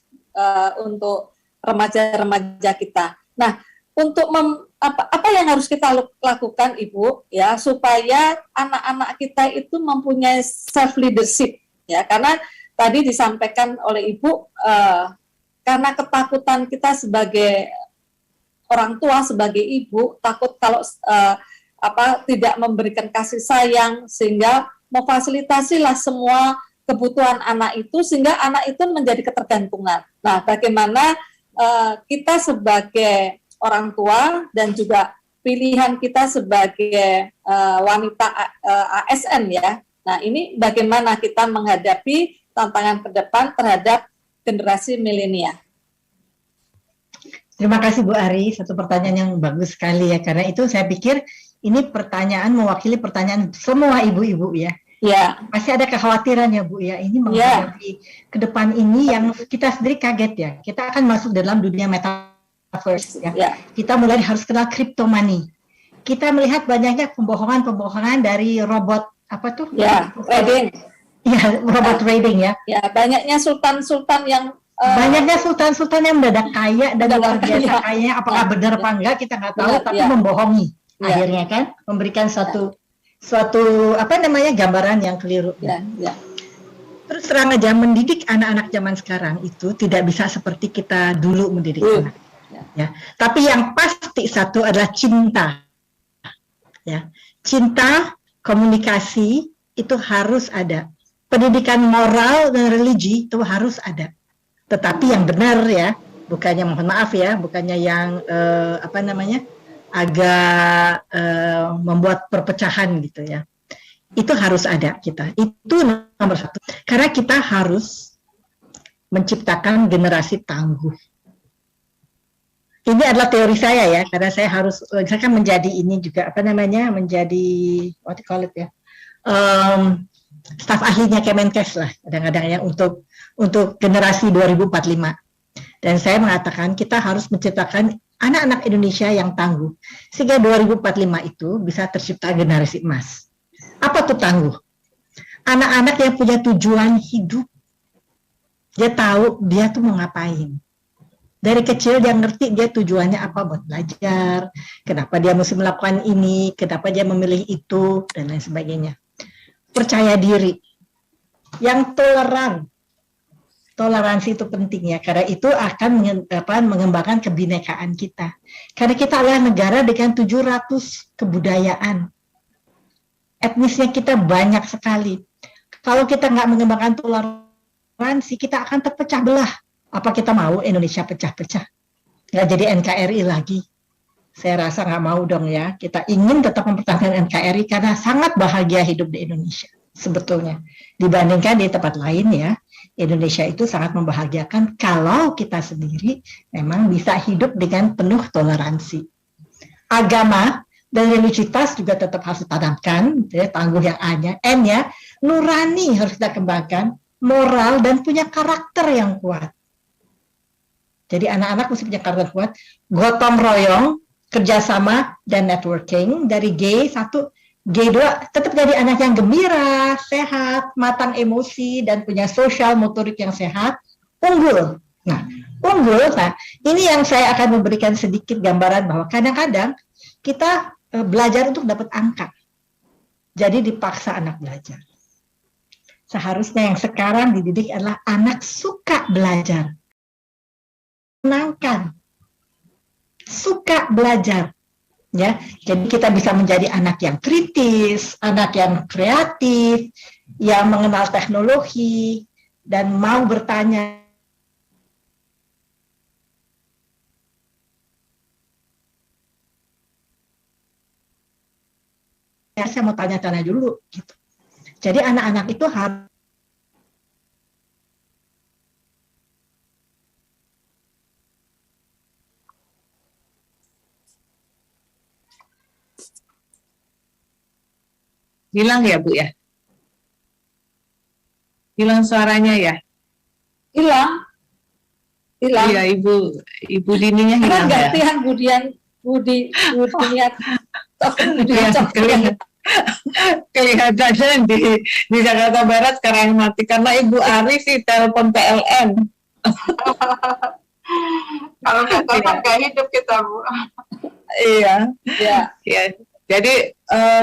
untuk remaja-remaja kita. Nah, untuk apa yang harus kita lakukan, Ibu, ya, supaya anak-anak kita itu mempunyai self leadership, ya, karena tadi disampaikan oleh Ibu, karena ketakutan kita sebagai orang tua, sebagai ibu, takut kalau tidak memberikan kasih sayang, sehingga memfasilitasilah semua kebutuhan anak itu sehingga anak itu menjadi ketergantungan. Nah, bagaimana kita sebagai orang tua dan juga pilihan kita sebagai wanita ASN ya. Nah, ini bagaimana kita menghadapi tantangan ke depan terhadap generasi milenial. Terima kasih Bu Ari, satu pertanyaan yang bagus sekali ya, karena itu saya pikir ini pertanyaan mewakili pertanyaan semua ibu-ibu ya. Ya. Pasti ada kekhawatiran ya Bu ya, ini menghadapi ke depan ini yang kita sendiri kaget ya. Kita akan masuk dalam dunia metaverse ya. Kita mulai harus kenal crypto money. Kita melihat banyaknya pembohongan-pembohongan dari robot apa tuh? Ya, trading. Ya, robot trading ya. Ya, banyaknya sultan-sultan yang banyaknya sultan-sultan yang mendadak kaya dan luar biasa kayanya, apakah benar apa enggak kita nggak tahu, tapi membohongi akhirnya kan, memberikan suatu apa namanya gambaran yang keliru. Terus terang aja mendidik anak-anak zaman sekarang itu tidak bisa seperti kita dulu mendidik anak. Ya, tapi yang pasti satu adalah cinta. Ya, cinta, komunikasi itu harus ada. Pendidikan moral dan religi itu harus ada. Tetapi yang benar ya, bukannya mohon maaf ya, bukannya yang apa namanya agak membuat perpecahan gitu ya. Itu harus ada kita. Itu nomor satu. Karena kita harus menciptakan generasi tangguh. Ini adalah teori saya ya, karena saya kan menjadi ini juga apa namanya menjadi what you call it ya, staf ahlinya Kemenkes lah kadang-kadang ya untuk generasi 2045. Dan saya mengatakan kita harus menciptakan anak-anak Indonesia yang tangguh sehingga 2045 itu bisa tercipta generasi emas. Apa tuh tangguh? Anak-anak yang punya tujuan hidup. Dia tahu dia tuh mau ngapain. Dari kecil dia ngerti dia tujuannya apa buat belajar, kenapa dia mesti melakukan ini, kenapa dia memilih itu, dan lain sebagainya. Percaya diri, yang toleran. Toleransi itu penting ya, karena itu akan mengembangkan kebinekaan kita. Karena kita adalah negara dengan 700 kebudayaan. Etnisnya kita banyak sekali. Kalau kita nggak mengembangkan toleransi, kita akan terpecah belah. Apa kita mau Indonesia pecah-pecah? Nggak jadi NKRI lagi. Saya rasa nggak mau dong ya. Kita ingin tetap mempertahankan NKRI karena sangat bahagia hidup di Indonesia. Sebetulnya. Dibandingkan di tempat lain ya. Indonesia itu sangat membahagiakan kalau kita sendiri memang bisa hidup dengan penuh toleransi. Agama dan religiusitas juga tetap harus ditanamkan. Ya, tangguh yang A-nya. N-nya, nurani harus kita kembangkan. Moral dan punya karakter yang kuat. Jadi anak-anak mesti punya karakter kuat, gotong royong, kerjasama, dan networking. Dari G1, G2, tetap jadi anak yang gembira, sehat, matang emosi, dan punya sosial motorik yang sehat, unggul. Nah, unggul, nah ini yang saya akan memberikan sedikit gambaran bahwa kadang-kadang kita belajar untuk dapat angka. Jadi dipaksa anak belajar. Seharusnya yang sekarang dididik adalah anak suka belajar. Menangkan, suka belajar, ya. Jadi kita bisa menjadi anak yang kritis, anak yang kreatif, yang mengenal teknologi dan mau bertanya. Ya, saya mau tanya-tanya dulu, gitu. Jadi anak-anak itu harus hilang ya Bu ya? Hilang suaranya ya? Hilang. Iya Ibu Dininya hilang ya? Gantian Budi kelihatan di Jakarta Barat sekarang mati karena Ibu Ari sih telepon PLN. Kalau nggak telepon nggak hidup kita Bu. Iya. Jadi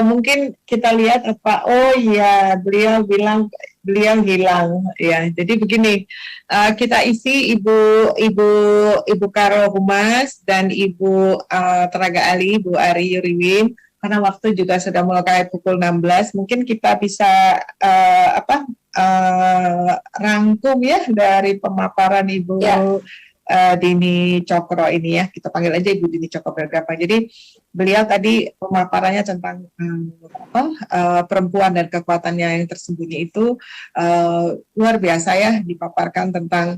mungkin kita lihat apa? Oh iya, beliau bilang beliau hilang. Ya, jadi begini, kita isi Ibu Karo Humas dan Ibu tenaga ahli Ibu Ari Yuriwin. Karena waktu juga sudah mulai pukul 16, mungkin kita bisa rangkum ya dari pemaparan Ibu Dini Cokro ini ya, kita panggil aja Ibu Dini Cokro berapa. Jadi beliau tadi pemaparannya tentang perempuan dan kekuatannya yang tersembunyi itu luar biasa ya, dipaparkan tentang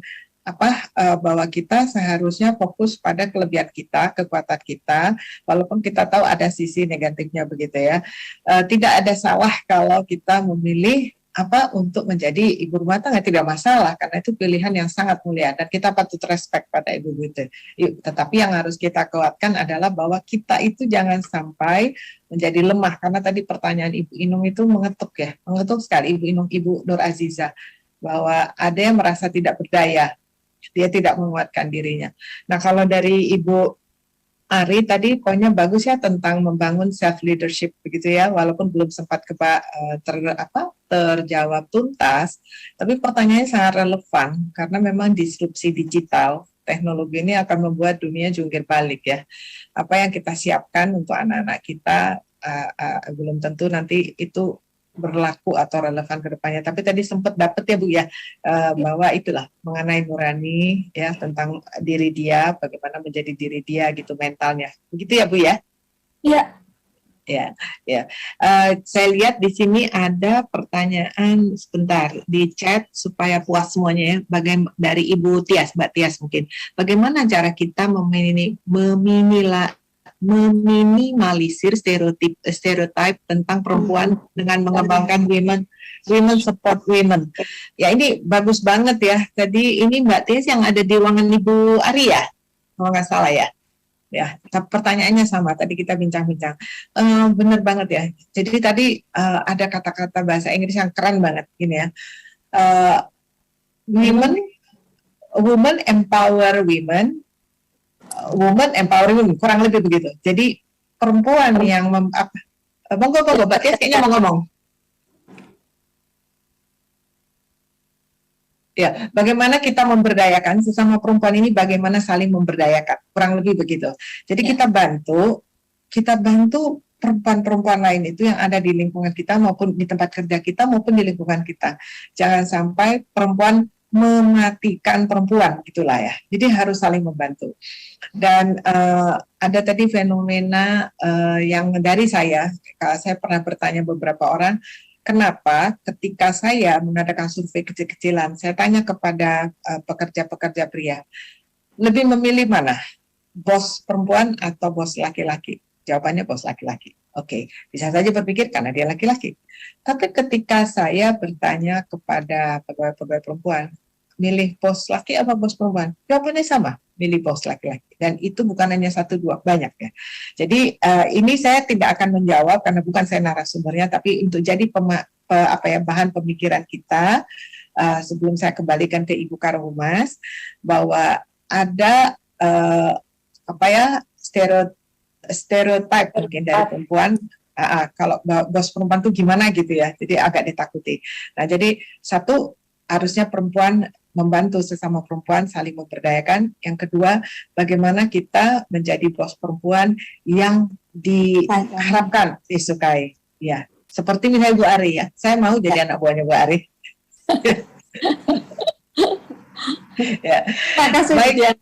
bahwa kita seharusnya fokus pada kelebihan kita, kekuatan kita, walaupun kita tahu ada sisi negatifnya begitu ya. Tidak ada salah kalau kita memilih untuk menjadi ibu rumah tangga, tidak masalah karena itu pilihan yang sangat mulia dan kita patut respect pada ibu itu. Tetapi yang harus kita kuatkan adalah bahwa kita itu jangan sampai menjadi lemah, karena tadi pertanyaan Ibu Inung itu mengetuk sekali Ibu Nur Aziza, bahwa ada yang merasa tidak berdaya, dia tidak menguatkan dirinya. Nah, kalau dari Ibu Ari tadi poinnya bagus ya tentang membangun self leadership begitu ya, walaupun belum sempat terjawab tuntas, tapi pertanyaannya sangat relevan karena memang disrupsi digital teknologi ini akan membuat dunia jungkir balik ya. Apa yang kita siapkan untuk anak-anak kita belum tentu nanti itu berlaku atau relevan ke depannya. Tapi tadi sempat dapat ya Bu ya, bahwa itulah mengenai nurani ya, tentang diri dia, bagaimana menjadi diri dia gitu mentalnya. Begitu ya Bu ya? Iya. Ya. Saya lihat di sini ada pertanyaan sebentar di chat supaya puas semuanya ya. Bagaimana dari Ibu Tias, Mbak Tias mungkin. Bagaimana cara kita meminimalisir stereotip tentang perempuan dengan mengembangkan women support women. Ya, ini bagus banget ya. Tadi ini Mbak Tias yang ada di ruangan Ibu Ari ya, kalau nggak salah ya. Ya, pertanyaannya sama. Tadi kita bincang-bincang. Benar banget ya. Jadi tadi ada kata-kata bahasa Inggris yang keren banget gini ya. Women empower women. Woman empowering, kurang lebih begitu. Jadi perempuan yang monggo Mbak Tias kayaknya mau ngomong. Ya, bagaimana kita memberdayakan sesama perempuan ini, bagaimana saling memberdayakan, kurang lebih begitu. Jadi kita bantu perempuan-perempuan lain itu yang ada di lingkungan kita maupun di tempat kerja kita maupun di lingkungan kita. Jangan sampai perempuan mematikan perempuan gitulah ya. Jadi harus saling membantu. Dan ada tadi fenomena yang dari saya pernah bertanya beberapa orang, kenapa ketika saya mengadakan survei kecil-kecilan, saya tanya kepada pekerja-pekerja pria, lebih memilih mana? Bos perempuan atau bos laki-laki? Jawabannya bos laki-laki. Oke, bisa saja berpikir karena dia laki-laki. Tapi ketika saya bertanya kepada pegawai-pegawai perempuan, milih bos laki apa bos perempuan? Jawabannya sama, milih bos laki-laki. Dan itu bukan hanya satu dua, banyak ya. Jadi ini saya tidak akan menjawab karena bukan saya narasumbernya, tapi untuk jadi bahan pemikiran kita sebelum saya kembalikan ke Ibu Karohumas, bahwa ada stereotip mungkin dari perempuan. Kalau bos perempuan tuh gimana gitu ya, jadi agak ditakuti. Nah, jadi satu, harusnya perempuan membantu sesama perempuan, saling memberdayakan. Yang kedua, bagaimana kita menjadi bos perempuan yang diharapkan, disukai. Ya, seperti misalnya Bu Ari ya, saya mau jadi anak buahnya Bu Ari. Ya. Baik ya.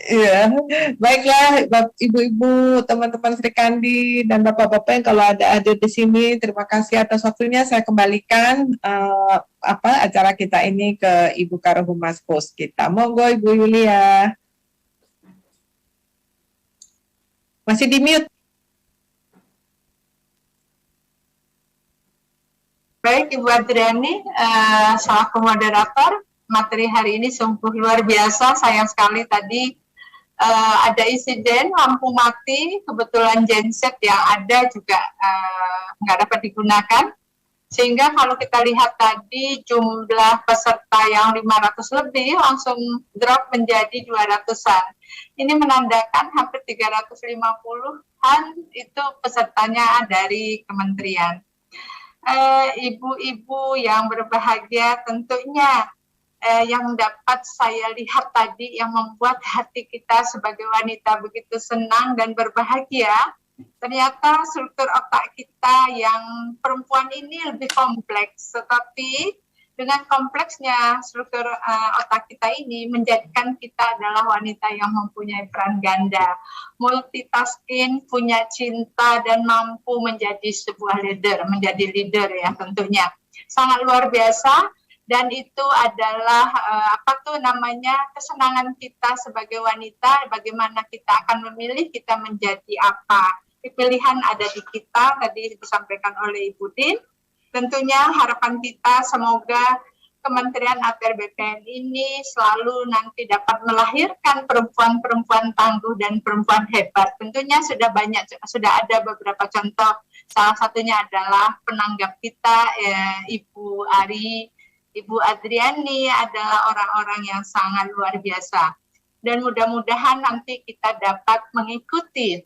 Ya, baiklah ibu-ibu, teman-teman Sri Kandi dan bapak-bapak yang kalau ada hadir di sini, terima kasih atas waktunya. Saya kembalikan acara kita ini ke Ibu Karohumas host kita. Monggo Ibu Yulia. Masih di mute. Baik Ibu Adriani, selaku moderator, materi hari ini sungguh luar biasa. Sayang sekali tadi ada insiden lampu mati, kebetulan genset yang ada juga nggak dapat digunakan. Sehingga kalau kita lihat tadi jumlah peserta yang 500 lebih langsung drop menjadi 200-an. Ini menandakan hampir 350-an itu pesertanya dari kementerian. Ibu-ibu yang berbahagia, tentunya yang dapat saya lihat tadi yang membuat hati kita sebagai wanita begitu senang dan berbahagia, ternyata struktur otak kita yang perempuan ini lebih kompleks, tetapi dengan kompleksnya struktur otak kita ini menjadikan kita adalah wanita yang mempunyai peran ganda, multitasking, punya cinta dan mampu menjadi sebuah menjadi leader ya tentunya. Sangat luar biasa dan itu adalah kesenangan kita sebagai wanita, bagaimana kita akan memilih kita menjadi apa. Pilihan ada di kita, tadi disampaikan oleh Ibu Din. Tentunya harapan kita semoga Kementerian ATR BPN ini selalu nanti dapat melahirkan perempuan-perempuan tangguh dan perempuan hebat. Tentunya sudah ada beberapa contoh. Salah satunya adalah penanggap kita Ibu Ari, Ibu Adriani adalah orang-orang yang sangat luar biasa. Dan mudah-mudahan nanti kita dapat mengikuti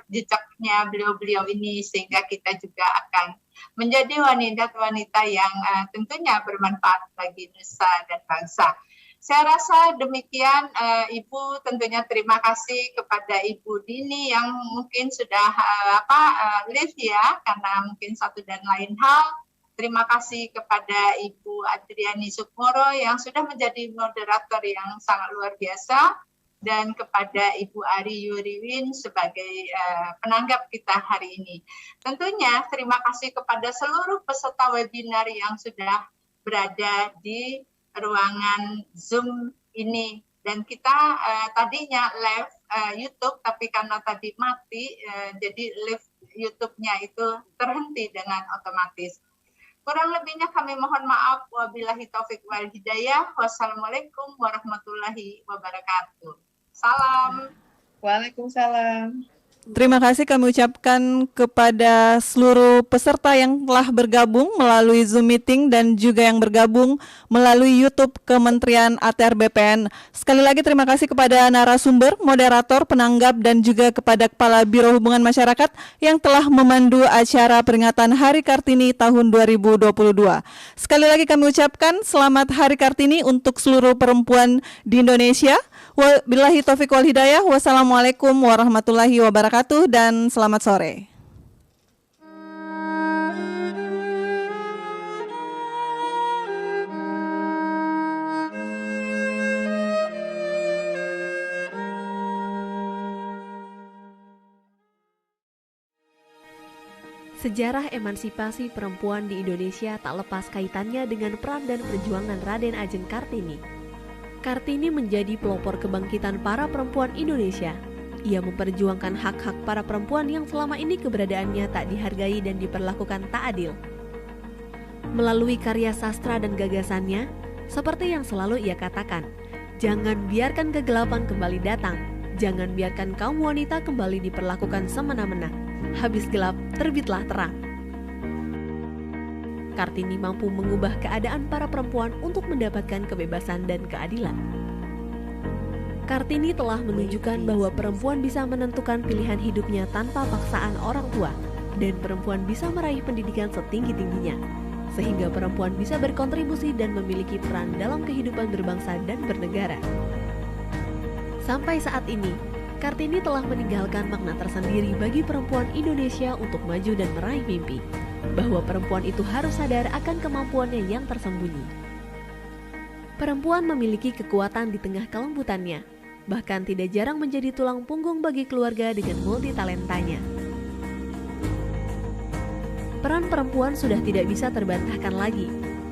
jejaknya beliau-beliau ini sehingga kita juga akan menjadi wanita-wanita yang tentunya bermanfaat bagi nusa dan bangsa. Saya rasa demikian Ibu, tentunya terima kasih kepada Ibu Dini yang mungkin sudah live ya karena mungkin satu dan lain hal. Terima kasih kepada Ibu Adriani Sukmoro yang sudah menjadi moderator yang sangat luar biasa. Dan kepada Ibu Ari Yuriwin sebagai penanggap kita hari ini. Tentunya terima kasih kepada seluruh peserta webinar yang sudah berada di ruangan Zoom ini. Dan kita tadinya live YouTube, tapi karena tadi mati, jadi live YouTube-nya itu terhenti dengan otomatis. Kurang lebihnya kami mohon maaf. Wabillahi taufik wal hidayah. Wassalamualaikum warahmatullahi wabarakatuh. Salam. Waalaikumsalam. Terima kasih kami ucapkan kepada seluruh peserta yang telah bergabung melalui Zoom meeting dan juga yang bergabung melalui YouTube Kementerian ATR BPN. Sekali lagi terima kasih kepada narasumber, moderator, penanggap dan juga kepada Kepala Biro Hubungan Masyarakat yang telah memandu acara peringatan Hari Kartini tahun 2022. Sekali lagi kami ucapkan selamat Hari Kartini untuk seluruh perempuan di Indonesia. Wabillahi taufiq wal hidayah. Wassalamualaikum warahmatullahi wabarakatuh dan selamat sore. Sejarah emansipasi perempuan di Indonesia tak lepas kaitannya dengan peran dan perjuangan Raden Ajeng Kartini. Kartini menjadi pelopor kebangkitan para perempuan Indonesia. Ia memperjuangkan hak-hak para perempuan yang selama ini keberadaannya tak dihargai dan diperlakukan tak adil. Melalui karya sastra dan gagasannya, seperti yang selalu ia katakan, jangan biarkan kegelapan kembali datang, jangan biarkan kaum wanita kembali diperlakukan semena-mena. Habis gelap, terbitlah terang. Kartini mampu mengubah keadaan para perempuan untuk mendapatkan kebebasan dan keadilan. Kartini telah menunjukkan bahwa perempuan bisa menentukan pilihan hidupnya tanpa paksaan orang tua, dan perempuan bisa meraih pendidikan setinggi-tingginya, sehingga perempuan bisa berkontribusi dan memiliki peran dalam kehidupan berbangsa dan bernegara. Sampai saat ini, Kartini telah meninggalkan makna tersendiri bagi perempuan Indonesia untuk maju dan meraih mimpi, bahwa perempuan itu harus sadar akan kemampuannya yang tersembunyi. Perempuan memiliki kekuatan di tengah kelembutannya, bahkan tidak jarang menjadi tulang punggung bagi keluarga dengan multitalentanya. Peran perempuan sudah tidak bisa terbantahkan lagi.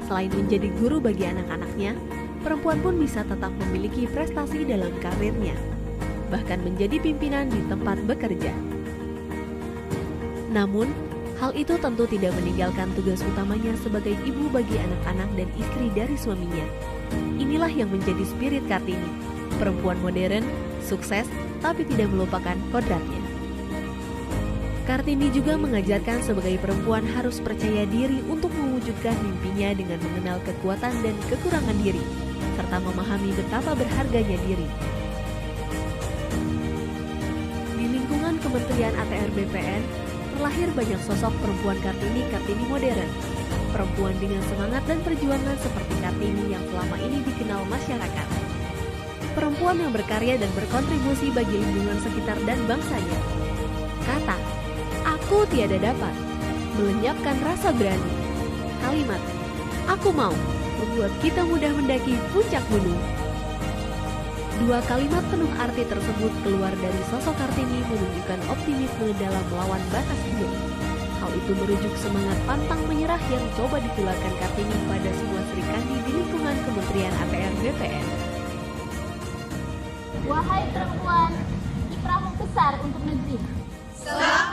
Selain menjadi guru bagi anak-anaknya, perempuan pun bisa tetap memiliki prestasi dalam karirnya, bahkan menjadi pimpinan di tempat bekerja. Namun, hal itu tentu tidak meninggalkan tugas utamanya sebagai ibu bagi anak-anak dan istri dari suaminya. Inilah yang menjadi spirit Kartini, perempuan modern, sukses, tapi tidak melupakan kodratnya. Kartini juga mengajarkan sebagai perempuan harus percaya diri untuk mewujudkan mimpinya dengan mengenal kekuatan dan kekurangan diri, serta memahami betapa berharganya diri. Di lingkungan Kementerian ATR BPN, terlahir banyak sosok perempuan Kartini modern. Perempuan dengan semangat dan perjuangan seperti Kartini yang selama ini dikenal masyarakat. Perempuan yang berkarya dan berkontribusi bagi lingkungan sekitar dan bangsanya. Kata, "Aku tiada dapat," melenyapkan rasa berani. kalimat "Aku mau" membuat kita mudah mendaki puncak gunung. Dua kalimat penuh arti tersebut keluar dari sosok Kartini menunjukkan optimisme dalam melawan batas hidup. Hal itu merujuk semangat pantang menyerah yang coba ditularkan Kartini pada semua Serikandi di lingkungan Kementerian ATR BPN. Wahai perempuan, kiprahmu besar untuk negeri. Selamat